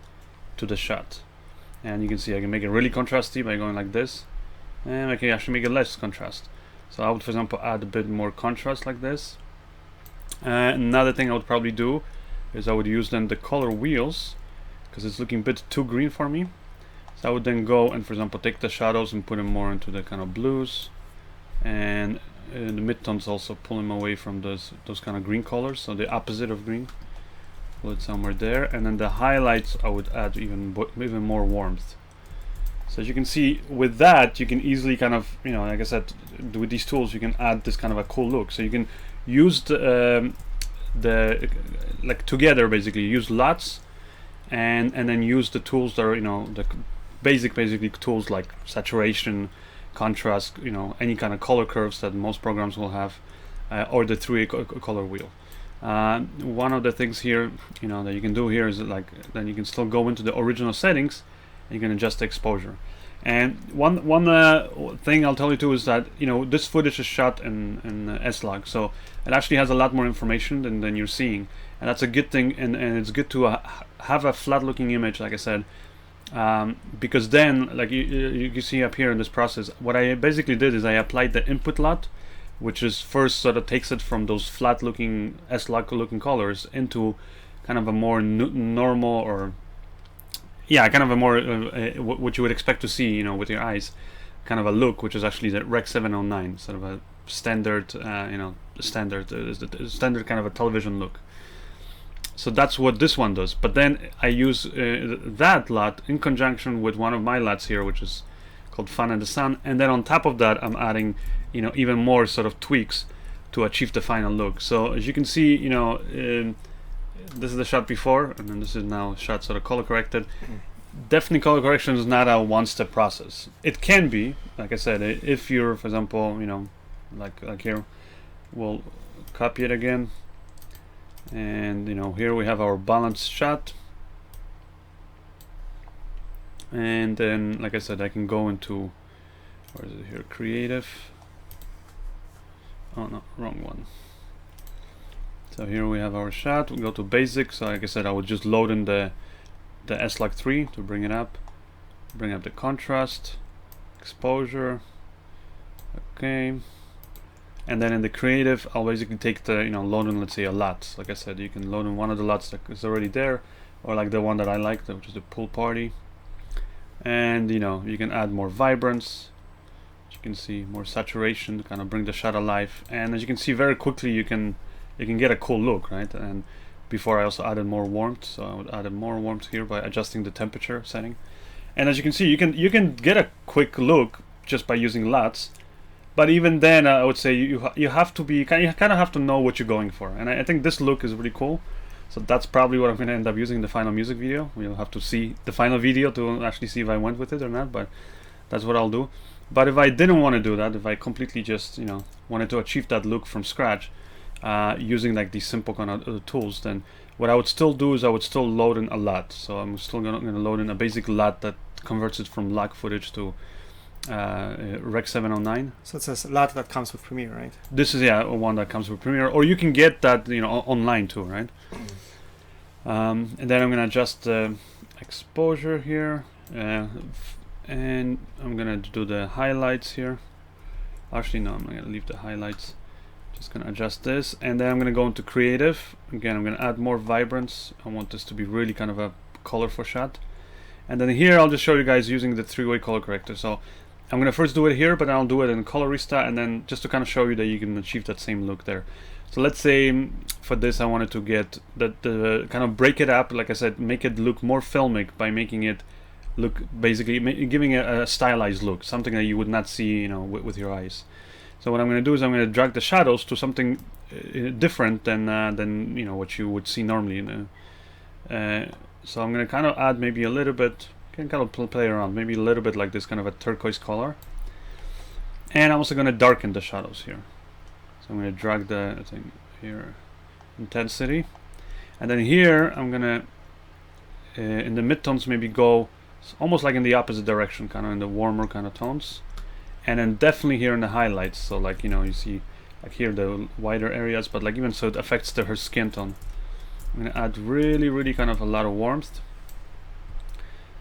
to the shot. And you can see I can make it really contrasty by going like this, and I can actually make it less contrast. So I would, for example, add a bit more contrast like this. Another thing I would probably do is I would use then the color wheels, because it's looking a bit too green for me. So I would then go and, for example, take the shadows and put them more into the kind of blues, and the midtones also pull them away from those kind of green colors, so the opposite of green. Put it somewhere there, and then the highlights I would add even more warmth. So as you can see, with that you can easily kind of, like I said, with these tools you can add this kind of a cool look. So you can use the like together, basically use LUTs and then use the tools that are the basically tools like saturation, contrast, any kind of color curves that most programs will have, or the 3A color wheel. One of the things here that you can do here is like then you can still go into the original settings and you can adjust the exposure. And one thing I'll tell you too is that this footage is shot in S-Log, so it actually has a lot more information than you're seeing, and that's a good thing. And it's good to have a flat looking image, like I said, because then, like you see up here in this process, what I basically did is I applied the input LUT, which is first sort of takes it from those flat looking S-Log looking colors into kind of a more normal, or kind of a more what you would expect to see with your eyes, kind of a look, which is actually the Rec 709, sort of a standard standard kind of a television look. So that's what this one does. But then I use that LUT in conjunction with one of my LUTs here, which is called Fun in the Sun, and then on top of that I'm adding even more sort of tweaks to achieve the final look. So as you can see, this is the shot before, and then this is now shot sort of color corrected. Definitely color correction is not a one-step process. It can be, like I said, if you're, for example, like here, we'll copy it again, and here we have our balanced shot, and then, like I said, I can go into, where is it here, creative. Oh no, wrong one. So here we have our shot. We go to basic. So like I said, I would just load in the S-Log 3 to bring up the contrast, exposure. Okay. And then in the creative, I'll basically take the load in, let's say, a LUT. Like I said, you can load in one of the LUTs that is already there, or like the one that I like, which is the pool party. And you can add more vibrance. As you can see, more saturation to kind of bring the shot alive. And as you can see, very quickly you can get a cool look, right? And before I also added more warmth, so I would add more warmth here by adjusting the temperature setting. And as you can see, you can get a quick look just by using LUTs. But even then, I would say you have to be you kind of have to know what you're going for. And I think this look is really cool. So that's probably what I'm going to end up using in the final music video. We'll have to see the final video to actually see if I went with it or not. But that's what I'll do. But if I didn't want to do that, if I completely just wanted to achieve that look from scratch, using like these simple kind of tools, then what I would still do is I would still load in a LUT. So I'm still going to load in a basic LUT that converts it from log footage to Rec 709. So it's a LUT that comes with Premiere, right? This is one that comes with Premiere, or you can get that online too, right? And then I'm going to adjust the exposure here, and I'm going to do the highlights here. Actually, no, I'm going to leave the highlights. Just going to adjust this, and then I'm going to go into creative. Again, I'm going to add more vibrance. I want this to be really kind of a colorful shot. And then here I'll just show you guys using the 3-way color corrector. So I'm going to first do it here, but I'll do it in Colorista, and then just to kind of show you that you can achieve that same look there. So let's say for this I wanted to get the kind of break it up, like I said, make it look more filmic by making it look, basically giving it a stylized look, something that you would not see with your eyes. So what I'm going to do is I'm going to drag the shadows to something different than what you would see normally. So I'm going to kind of add maybe a little bit, can kind of play around, maybe a little bit like this kind of a turquoise color. And I'm also going to darken the shadows here. So I'm going to drag the thing here, intensity. And then here I'm going to, in the midtones, maybe go almost like in the opposite direction, kind of in the warmer kind of tones. And then definitely here in the highlights. So like, you know, you see like here the wider areas, but like even so it affects her skin tone. I'm going to add really kind of a lot of warmth.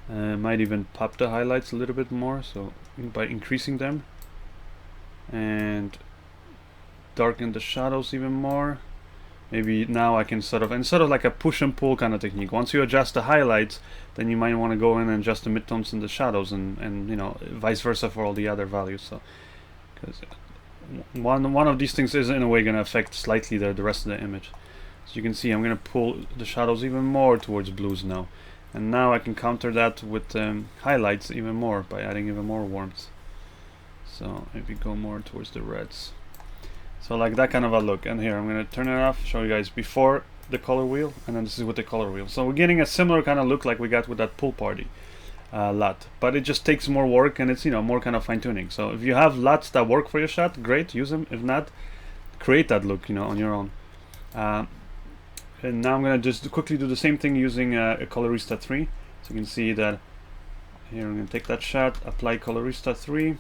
Might even pop the highlights a little bit more, so by increasing them. And darken the shadows even more. Maybe now I can sort of like a push and pull kind of technique. Once you adjust the highlights, then you might want to go in and adjust the midtones and the shadows, and you know, vice versa for all the other values. So because one of these things is in a way going to affect slightly the rest of the image. So you can see I'm going to pull the shadows even more towards blues now, and now I can counter that with highlights even more by adding even more warmth. So maybe go more towards the reds. So like that kind of a look. And here I'm going to turn it off, show you guys before the color wheel, and then this is with the color wheel. So we're getting a similar kind of look like we got with that pool party LUT, but it just takes more work, and it's, you know, more kind of fine-tuning. So if you have LUTs that work for your shot, great, use them. If not, create that look, you know, on your own. And now I'm going to just quickly do the same thing using a Colorista 3. So you can see that here I'm going to take that shot, apply Colorista 3.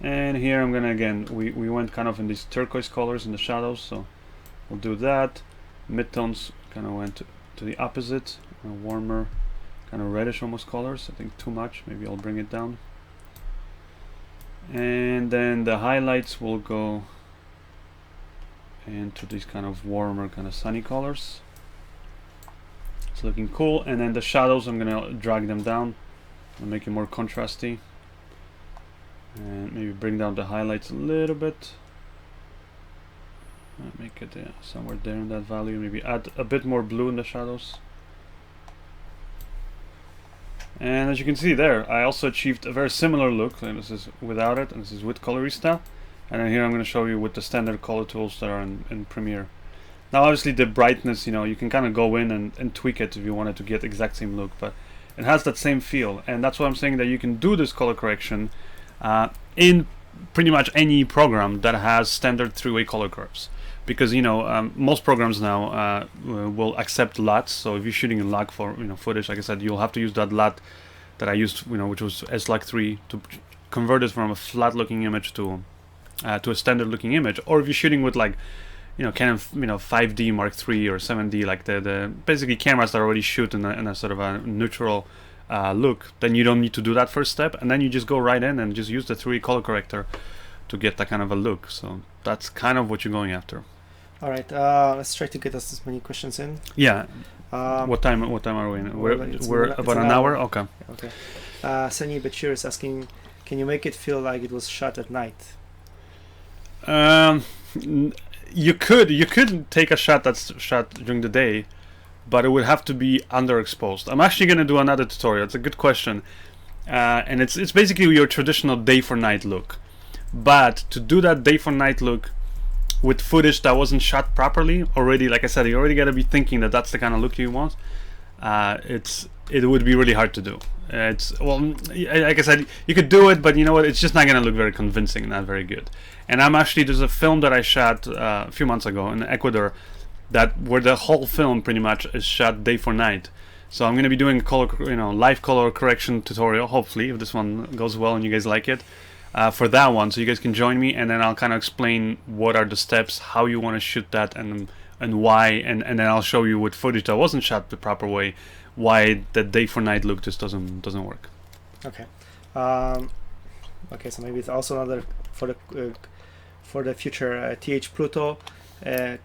And here I'm gonna, again, we went kind of in these turquoise colors in the shadows, so we'll do that. Midtones kind of went to the opposite, warmer, kind of reddish almost colors. I think too much, maybe I'll bring it down. And then the highlights will go into these kind of warmer, kind of sunny colors. It's looking cool. And then the shadows, I'm gonna drag them down and make it more contrasty. And maybe bring down the highlights a little bit. Make it somewhere there in that value. Maybe add a bit more blue in the shadows. And as you can see there, I also achieved a very similar look. And this is without it, and this is with Colorista. And then here I'm going to show you with the standard color tools that are in Premiere. Now obviously the brightness, you know, you can kind of go in and tweak it if you wanted to get the exact same look. But it has that same feel. And that's why I'm saying that you can do this color correction in pretty much any program that has standard three-way color curves, because, you know, most programs now will accept LUTs. So if you're shooting in LUT for, you know, footage, like I said, you'll have to use that LUT that I used, you know, which was SLUG3, to convert it from a flat-looking image to a standard-looking image. Or if you're shooting with, like, you know, Canon, you know, 5D Mark III or 7D, like the basically cameras that already shoot in a sort of a neutral look, then you don't need to do that first step, and then you just go right in and just use the 3D color corrector to get that kind of a look. So that's kind of what you're going after. All right, let's try to get us as many questions in. Yeah. What time are we in? We're about an hour. Okay. Okay. Sani Bachir is asking, can you make it feel like it was shot at night? You could take a shot that's shot during the day, but it would have to be underexposed. I'm actually going to do another tutorial. It's a good question, and it's basically your traditional day for night look. But to do that day for night look with footage that wasn't shot properly already, like I said, you already got to be thinking that that's the kind of look you want. It would be really hard to do. Like I said, you could do it, but you know what? It's just not going to look very convincing, not very good. And there's a film that I shot a few months ago in Ecuador, where the whole film pretty much is shot day for night. So I'm going to be doing a live color correction tutorial, hopefully, if this one goes well and you guys like it, for that one, so you guys can join me, and then I'll kind of explain what are the steps, how you want to shoot that, and why, and then I'll show you with footage that wasn't shot the proper way, why the day for night look just doesn't work. Okay. Okay, so maybe it's also another for the future. TH Pluto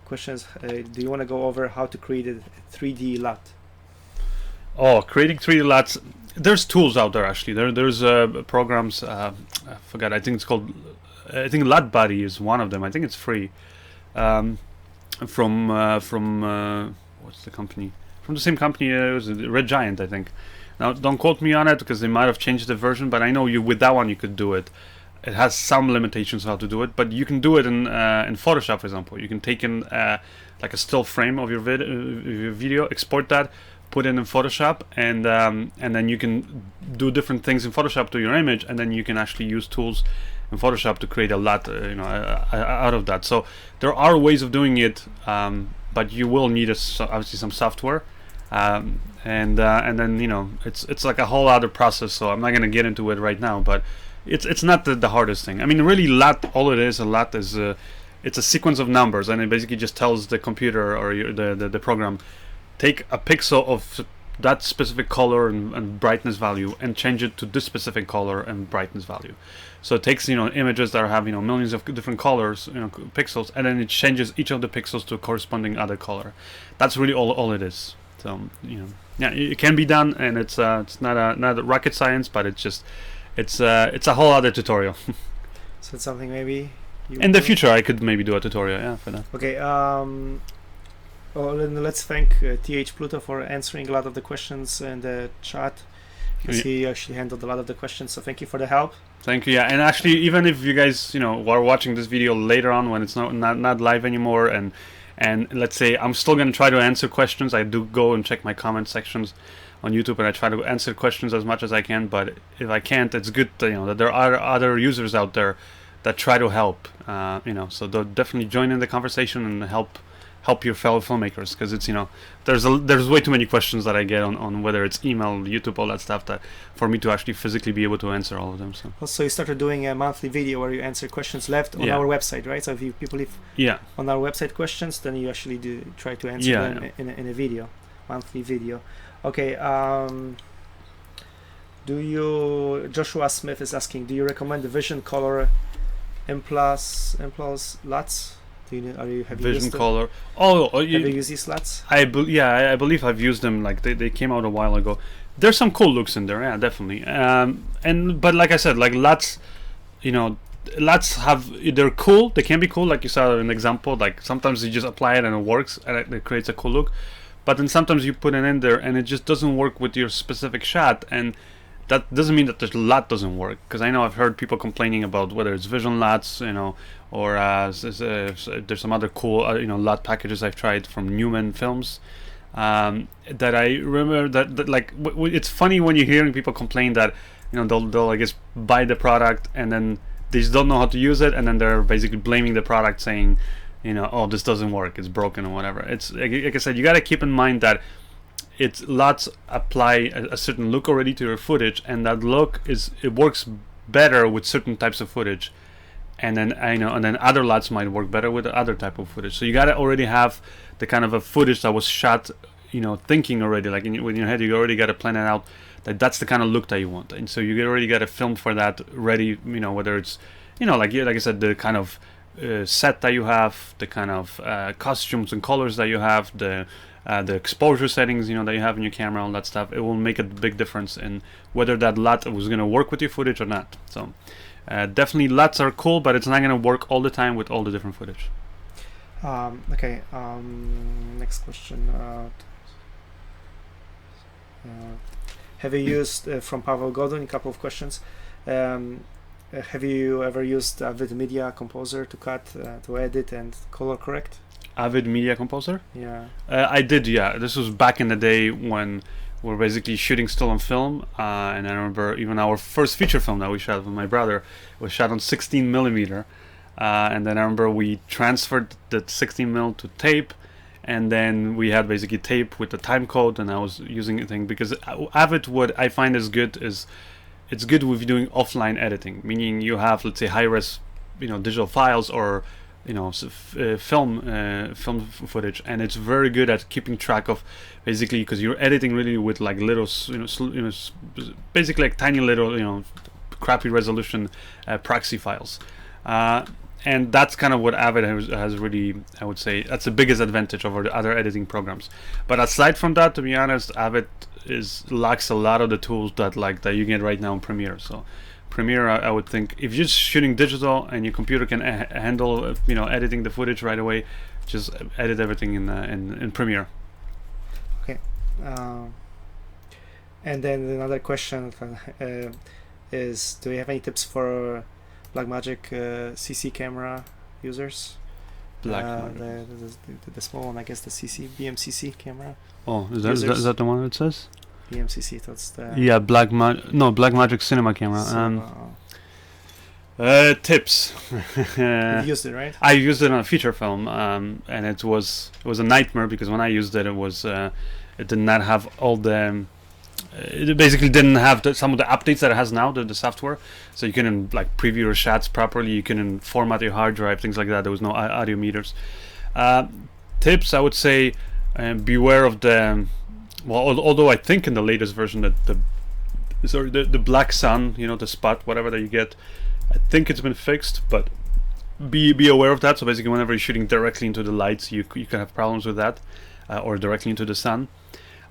questions. Do you want to go over how to create a 3D LUT? Oh, creating 3D LUTs. There's tools out there actually. There's programs. I forgot. I think it's called. I think LUT Buddy is one of them. I think it's free. From what's the company? From the same company. It was Red Giant, I think. Now, don't quote me on it because they might have changed the version. But I know with that one you could do it. It has some limitations how to do it, but you can do it in Photoshop, for example. You can take in like a still frame of your video, export that, put it in Photoshop, and then you can do different things in Photoshop to your image, and then you can actually use tools in Photoshop to create a LUT, out of that. So there are ways of doing it, but you will need obviously some software, and then it's like a whole other process. So I'm not gonna get into it right now, but it's not the hardest thing. I mean, really, LUT, all it is, a LUT is it's a sequence of numbers, and it basically just tells the computer or the program, take a pixel of that specific color and brightness value and change it to this specific color and brightness value. So it takes images that have millions of different colors, pixels, and then it changes each of the pixels to a corresponding other color. That's really all it is. So yeah, it can be done, and it's not a rocket science, but it's a whole other tutorial. So it's something maybe in the future I could maybe do a tutorial, for that. Okay. Then let's thank TH Pluto for answering a lot of the questions in the chat, because he actually handled a lot of the questions. So thank you for the help. Thank you. Yeah, and actually, even if you guys are watching this video later on when it's not live anymore, and let's say I'm still gonna try to answer questions. I do go and check my comment sections on YouTube, and I try to answer questions as much as I can. But if I can't, it's good that there are other users out there that try to help. So they'll definitely join in the conversation and help your fellow filmmakers, because it's there's way too many questions that I get on whether it's email, YouTube, all that stuff, that for me to actually physically be able to answer all of them. So also, you started doing a monthly video where you answer questions left on our website, right? So if people leave on our website questions, then you actually do try to answer them in a video, monthly video. Okay. Joshua Smith is asking, do you recommend the Vision Color Impulse LUTs? Have you Vision used Color. Have you used these LUTs? I believe I've used them. Like they came out a while ago. There's some cool looks in there, yeah, definitely. But like I said, like LUTs, LUTs they're cool. They can be cool, like you saw in an example. Like sometimes you just apply it and it works, and it creates a cool look. But then sometimes you put it in there and it just doesn't work with your specific shot, and that doesn't mean that the LUT doesn't work, because I know I've heard people complaining about whether it's Vision LUTs, or there's some other cool LUT packages I've tried from Newman Films, that I remember that like it's funny when you're hearing people complain that they'll I guess buy the product and then they just don't know how to use it, and then they're basically blaming the product, saying oh, this doesn't work, it's broken or whatever. It's like I said, you got to keep in mind that LUTs apply a certain look already to your footage, and that look it works better with certain types of footage, and then other LUTs might work better with other type of footage. So you gotta already have the kind of a footage that was shot, thinking already, like in your head, you already gotta plan it out that's the kind of look that you want, and so you already gotta film for that ready. Whether it's like I said, the kind of set that you have, the kind of costumes and colors that you have, the exposure settings that you have in your camera, all that stuff. It will make a big difference in whether that LUT was going to work with your footage or not. So definitely LUTs are cool, but it's not going to work all the time with all the different footage. Okay. Next question. Have you used from Pavel Godun? A couple of questions. Have you ever used Avid Media Composer to cut, to edit, and color correct? Avid Media Composer? Yeah. I did, yeah. This was back in the day when we were basically shooting still on film, and I remember even our first feature film that we shot with my brother was shot on 16 millimeter, and then I remember we transferred the 16 mil to tape, and then we had basically tape with the time code, and I was using a thing, because Avid, what I find is good is it's good with doing offline editing, meaning you have, let's say, high-res digital files or film footage, and it's very good at keeping track of, basically, because you're editing really with like little basically like tiny little crappy resolution proxy files, and that's kind of what Avid has really, I would say, that's the biggest advantage over the other editing programs. But aside from that, to be honest, Avid lacks a lot of the tools that you get right now in Premiere. So Premiere, I would think, if you're just shooting digital and your computer can handle editing the footage right away, just edit everything in Premiere. Okay. And then another question is, do you have any tips for Blackmagic CC camera users? The small one, I guess, the CC BMCC camera. Oh, is that the one that says? BMCC, that's the... Yeah, Blackmagic Cinema camera. Tips. You used it, right? I used it on a feature film, and it was a nightmare because when I used it, it did not have all the. It basically didn't have some of the updates that it has now, the software. So you couldn't like preview your shots properly. You couldn't format your hard drive, things like that. There was no audio meters. Tips, I would say, beware of the. Well, although I think in the latest version that the black sun, the spot, whatever that you get, I think it's been fixed, but be aware of that. So basically, whenever you're shooting directly into the lights, you can have problems with that, or directly into the sun.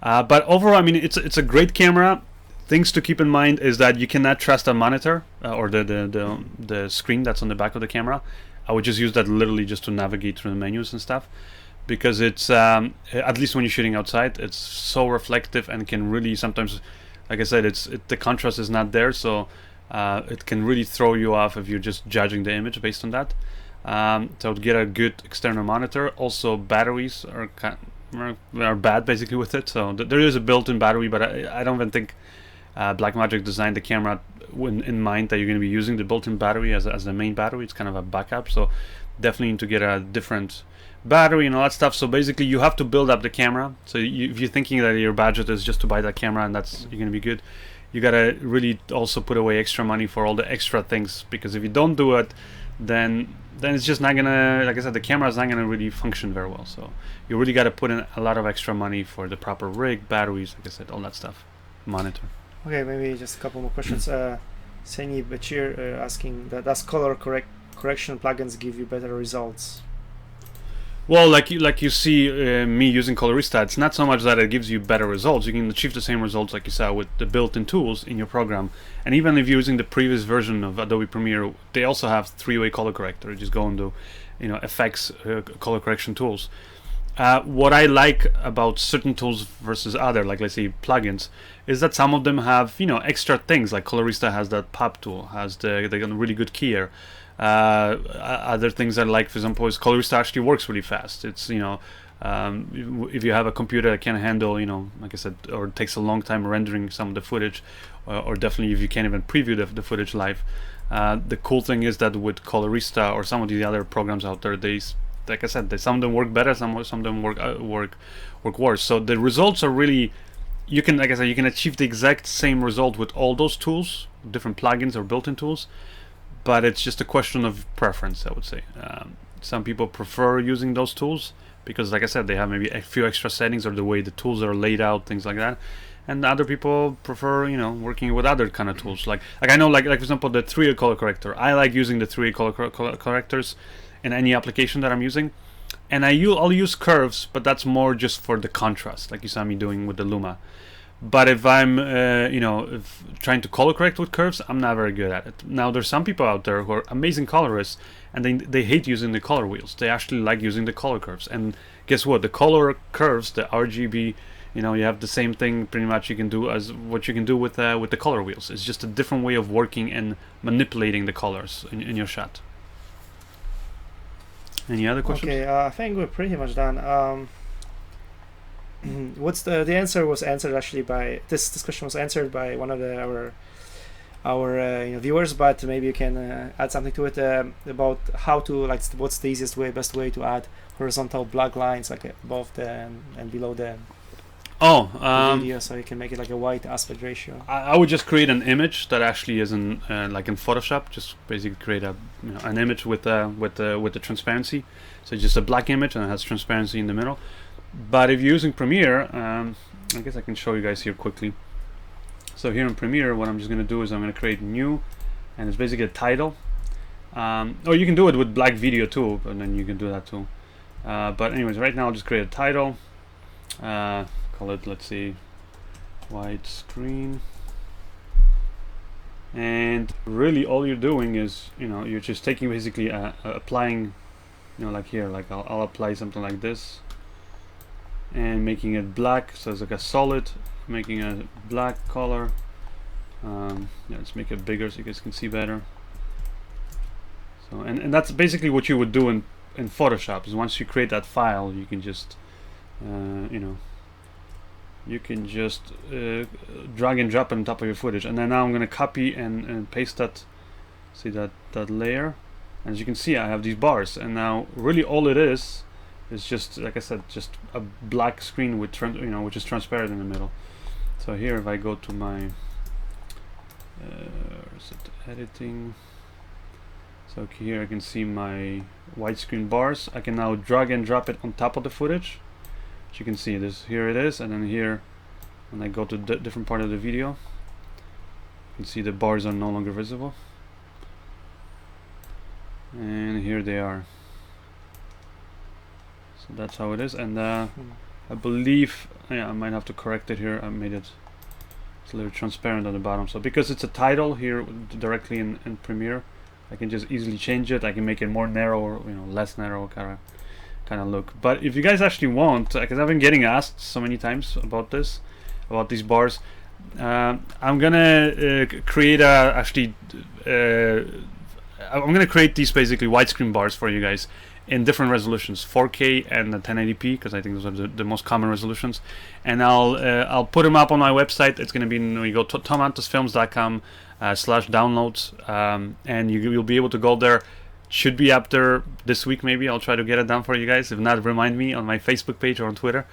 But overall, I mean, it's a great camera. Things to keep in mind is that you cannot trust a monitor or the screen that's on the back of the camera. I would just use that literally just to navigate through the menus and stuff, because it's at least when you're shooting outside, it's so reflective and can really sometimes, like I said, the contrast is not there, so it can really throw you off if you're just judging the image based on that. So to get a good external monitor. Also, batteries are bad basically with it. So there is a built-in battery, but I don't even think Blackmagic designed the camera in mind that you're going to be using the built-in battery as the main battery. It's kind of a backup, so definitely need to get a different battery and all that stuff. So basically you have to build up the camera. So if you're thinking that your budget is just to buy that camera and you're going to be good, you got to really also put away extra money for all the extra things, because if you don't do it, then it's just not gonna, like I said, the camera is not gonna really function very well. So you really got to put in a lot of extra money for the proper rig, batteries, like I said, all that stuff, monitor. Okay, maybe just a couple more questions. Seni Bachir asking that does color correction plugins give you better results? Well, like you see me using Colorista, it's not so much that it gives you better results. You can achieve the same results like you saw with the built-in tools in your program. And even if you're using the previous version of Adobe Premiere, they also have three-way color corrector. You just go into, effects, color correction tools. What I like about certain tools versus other, like let's say plugins, is that some of them have extra things. Like Colorista has that pop tool, has the really good keyer. Other things I like, for example, is Colorista actually works really fast. It's if you have a computer that can handle like I said, or it takes a long time rendering some of the footage, or definitely if you can't even preview the footage live. The cool thing is that with Colorista or some of the other programs out there, like I said, some of them work better, some of them work worse. So the results are really, you can achieve the exact same result with all those tools, different plugins or built-in tools. But it's just a question of preference, I would say. Some people prefer using those tools because, like I said, they have maybe a few extra settings or the way the tools are laid out, things like that. And other people prefer, working with other kind of tools. Like I know, like for example, the 3D color corrector. I like using the 3D color correctors in any application that I'm using. And I'll use curves, but that's more just for the contrast, like you saw me doing with the Luma. But if I'm, if trying to color correct with curves, I'm not very good at it. Now, there's some people out there who are amazing colorists, and they hate using the color wheels. They actually like using the color curves. And guess what? The color curves, the RGB, you have the same thing pretty much you can do as what you can do with the color wheels. It's just a different way of working and manipulating the colors in your shot. Any other questions? Okay, I think we're pretty much done. What's the answer was answered actually by this question was answered by one of our viewers, but maybe you can add something to it about how to what's the best way to add horizontal black lines like above and below the video, so you can make it like a wide aspect ratio. I would just create an image that actually is in like in Photoshop. Just basically create an image with the transparency. So just a black image and it has transparency in the middle. But if you're using Premiere, I guess I can show you guys here quickly. So here in Premiere, what I'm just going to do is I'm going to create new, and it's basically a title. Or you can do it with black video too, and then you can do that too. But anyways, right now I'll just create a title. Call it, let's see, widescreen. And really all you're doing is, you're just taking basically applying, like here, like I'll apply something like this. And making it black, so it's like a solid, making a black color. Let's make it bigger so you guys can see better. So and that's basically what you would do in Photoshop. Is once you create that file, you can just drag and drop on top of your footage. And then now I'm going to copy and paste that See that layer? And as you can see, I have these bars, and now really all it is just, like I said, just a black screen with which is transparent in the middle. So here, if I go to my is it editing? So here I can see my widescreen bars. I can now drag and drop it on top of the footage. As you can see, here it is, and then here, when I go to different part of the video, you can see the bars are no longer visible. And here they are. So that's how it is, and I believe, yeah, I might have to correct it here. I made it, it's a little transparent on the bottom. So because it's a title here directly in Premiere, I can just easily change it. I can make it more narrow, or less narrow kind of look. But if you guys actually want, because I've been getting asked so many times about these bars, I'm gonna create I'm gonna create these basically widescreen bars for you guys in different resolutions, 4K and 1080p, because I think those are the most common resolutions. And I'll put them up on my website. It's gonna be, you go to tomantosfilms.com/downloads, and you'll be able to go there. Should be up there this week, maybe. I'll try to get it done for you guys. If not, remind me on my Facebook page or on Twitter.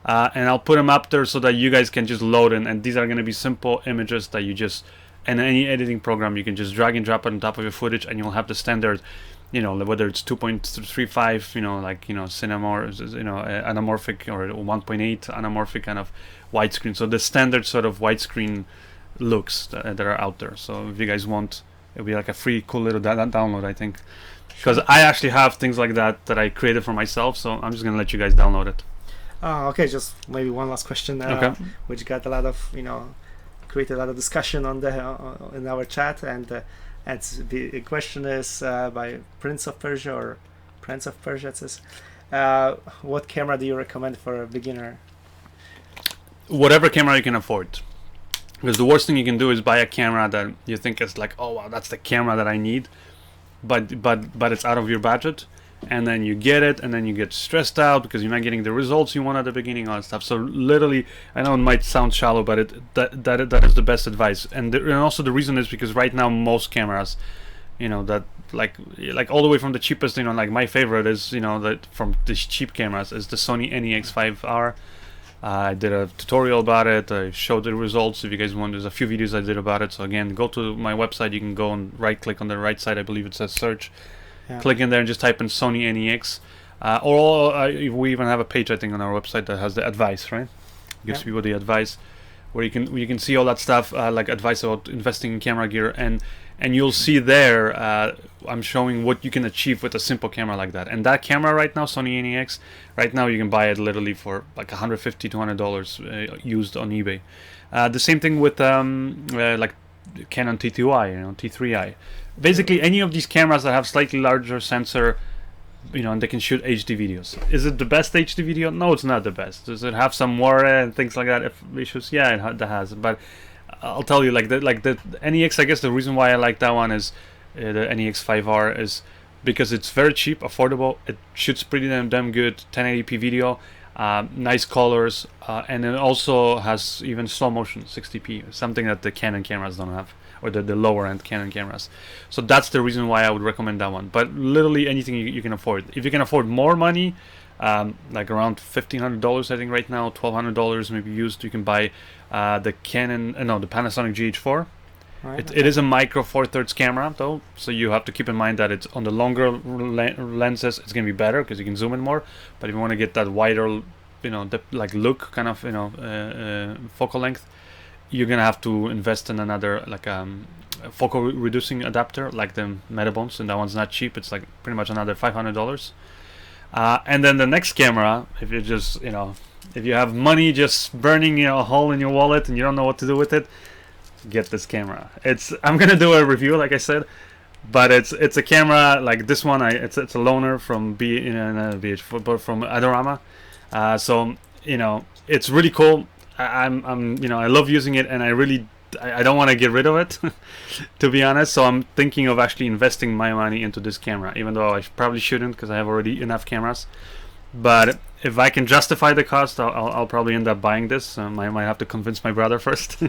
And I'll put them up there so that you guys can just load in. And these are gonna be simple images that you just, and any editing program, you can just drag and drop it on top of your footage, and you'll have the standard, whether it's 2.35, anamorphic, or 1.8 anamorphic kind of widescreen. So the standard sort of widescreen looks that are out there. So if you guys want, it'll be like a free, cool little download, I think. Because I actually have things like that I created for myself. So I'm just gonna let you guys download it. Okay, just maybe one last question, which got a lot of created a lot of discussion on in our chat, and the question is by Prince of Persia, it says, what camera do you recommend for a beginner? Whatever camera you can afford, because the worst thing you can do is buy a camera that you think is like, oh wow, that's the camera that I need, but it's out of your budget. And then you get it, and then you get stressed out because you're not getting the results you want at the beginning, all that stuff. So literally, I know it might sound shallow, but that is the best advice. And also the reason is because right now most cameras, that like all the way from the cheapest, like my favorite is, that from the cheap cameras is the Sony NEX5R. I did a tutorial about it. I showed the results. If you guys want, there's a few videos I did about it. So again, go to my website. You can go and right-click on the right side. I believe it says search. Yeah. Click in there and just type in Sony NEX, or we even have a page, I think, on our website that has the advice, right? Gives people the advice where you can see all that stuff, like advice about investing in camera gear, and you'll see there I'm showing what you can achieve with a simple camera like that. And that camera right now, Sony NEX, right now you can buy it literally for like $150 to $200 used on eBay. The same thing with like Canon T2i, T3i. Basically, any of these cameras that have slightly larger sensor, and they can shoot HD videos. Is it the best HD video? No, it's not the best. Does it have some more and things like that issues? Yeah, it has. But I'll tell you, like the NEX. I guess the reason why I like that one is the NEX5R is because it's very cheap, affordable. It shoots pretty damn good 1080p video, nice colors, and it also has even slow motion 60p, something that the Canon cameras don't have, or the lower end Canon cameras. So that's the reason why I would recommend that one. But literally anything you can afford. If you can afford more money, like around $1,500 I think right now, $1,200 maybe used, you can buy the Panasonic GH4. Right, it is a micro 4/3 camera though, so you have to keep in mind that it's on the longer lenses. It's gonna be better because you can zoom in more. But if you want to get that wider, like look kind of, focal length, you're gonna have to invest in another like focal reducing adapter like the Metabones, and that one's not cheap. It's like pretty much another $500. And then the next camera, if you just if you have money just burning a hole in your wallet and you don't know what to do with it, get this camera. I'm gonna do a review, like I said, but it's a camera like this one. It's a loaner from BH4, but from Adorama. So it's really cool. I love using it, and I don't want to get rid of it, to be honest. So I'm thinking of actually investing my money into this camera, even though I probably shouldn't because I have already enough cameras. But if I can justify the cost, I'll probably end up buying this. I might have to convince my brother first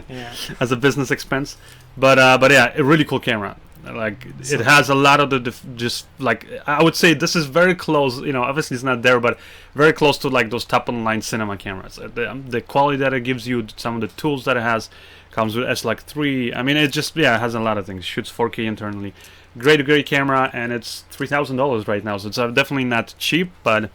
as a business expense. But yeah, a really cool camera. Like it has a lot of the just like I would say this is very close. You know, obviously it's not there, but very close to like those top of the line cinema cameras. The quality that it gives you, some of the tools that it has, comes with S3. I mean, it just it has a lot of things. Shoots 4K internally. Great camera, and it's $3,000 right now, so it's definitely not cheap, but.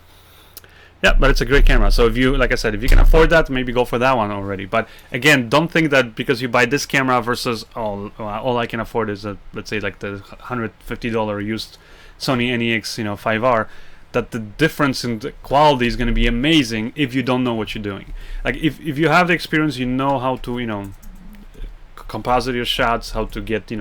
Yeah, but it's a great camera. So if you, like I said, if you can afford that, maybe go for that one already. But again, don't think that because you buy this camera versus all I can afford is let's say like the $150 used Sony NEX 5R, that the difference in the quality is going to be amazing if you don't know what you're doing. Like if you have the experience, you know how to composite your shots, how to get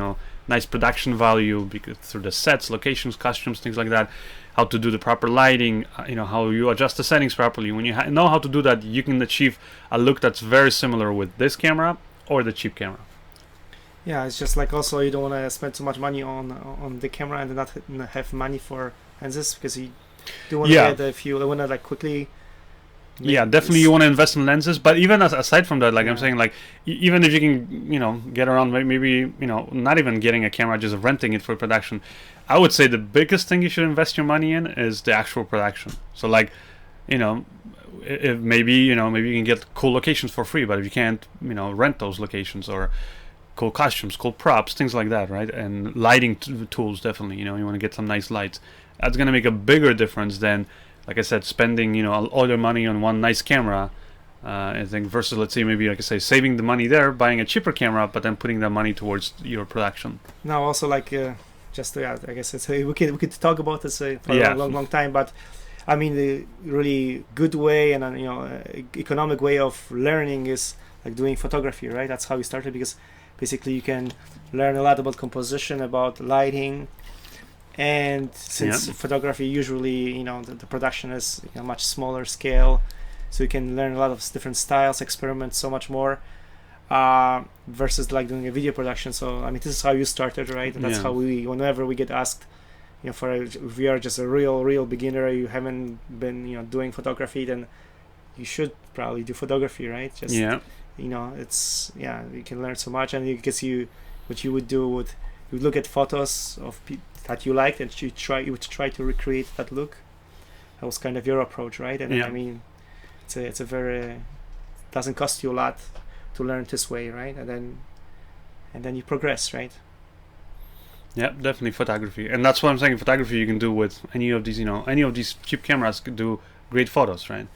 nice production value because through the sets, locations, costumes, things like that. How to do the proper lighting, how you adjust the settings properly. When you know how to do that, you can achieve a look that's very similar with this camera or the cheap camera. Yeah, it's just like also you don't want to spend too much money on the camera and not have money for lenses because you do want to get if you want to like quickly. Yeah, definitely you want to invest in lenses, but even aside from that, like I'm saying, like even if you can, get around, maybe not even getting a camera, just renting it for production. I would say the biggest thing you should invest your money in is the actual production. So like, if maybe you can get cool locations for free, but if you can't, rent those locations or cool costumes, cool props, things like that, right? And lighting tools, definitely, you want to get some nice lights. That's going to make a bigger difference than, like I said, spending, all your money on one nice camera. I think versus, let's say, maybe like I say, saving the money there, buying a cheaper camera, but then putting that money towards your production. Now also like, I guess we could talk about this for a long time, but I mean the really good way and economic way of learning is like doing photography, right? That's how we started because basically you can learn a lot about composition, about lighting, and since photography usually the production is much smaller scale, so you can learn a lot of different styles, experiment so much more. Versus like doing a video production. So I mean, this is how you started, right? And that's how whenever we get asked, if we are just a real beginner, you haven't been doing photography, then you should probably do photography, right? Just it's you can learn so much, and it gives you what you would do would you look at photos of that you liked, and you would try to recreate that look. That was kind of your approach, right? And I mean, it's a very doesn't cost you a lot to learn this way, right? And then you progress, right? Yeah, definitely photography, and that's what I'm saying. Photography you can do with any of these, any of these cheap cameras could do great photos, right?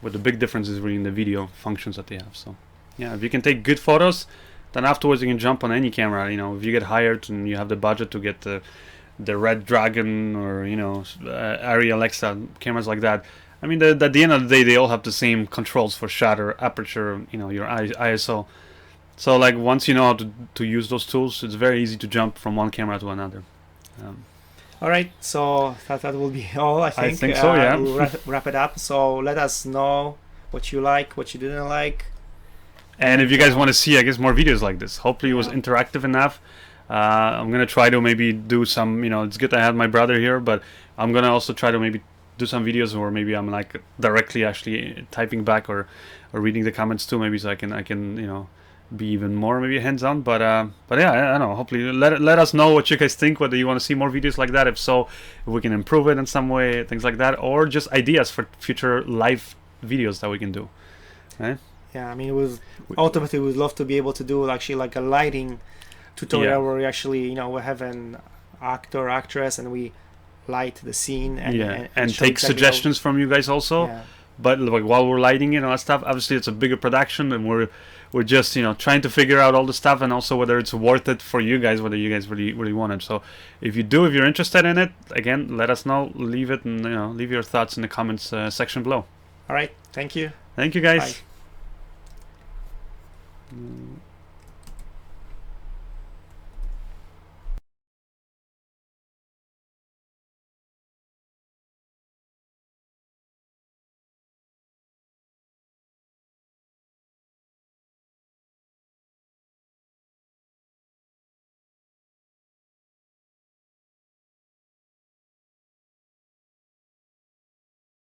But the big difference is really in the video functions that they have. So, yeah, if you can take good photos, then afterwards you can jump on any camera. If you get hired and you have the budget to get the Red Dragon or Arri Alexa cameras like that. I mean, at the end of the day, they all have the same controls for shutter, aperture, your ISO. So, like, once you know how to use those tools, it's very easy to jump from one camera to another. All right, so that will be all, I think. I think so, yeah. We'll wrap it up. So let us know what you like, what you didn't like. And if you guys want to see, I guess, more videos like this, hopefully it was interactive enough. I'm going to try to maybe do some, it's good I have my brother here, but I'm going to also try to maybe do some videos where maybe I'm like directly actually typing back or reading the comments too, maybe so I can be even more maybe hands-on. But yeah, I don't know. Hopefully, let us know what you guys think. Whether you want to see more videos like that. If so, if we can improve it in some way, things like that, or just ideas for future live videos that we can do. Right? Yeah, I mean, ultimately we'd love to be able to do actually like a lighting tutorial where we actually we have an actor, actress, and we light the scene and take suggestions from you guys also. But like while we're lighting it and all that stuff, obviously it's a bigger production, and we're just trying to figure out all the stuff, and also whether it's worth it for you guys, whether you guys really want it. So if you're interested in it, again, let us know. Leave it and leave your thoughts in the comments section below. All right, thank you guys. Bye.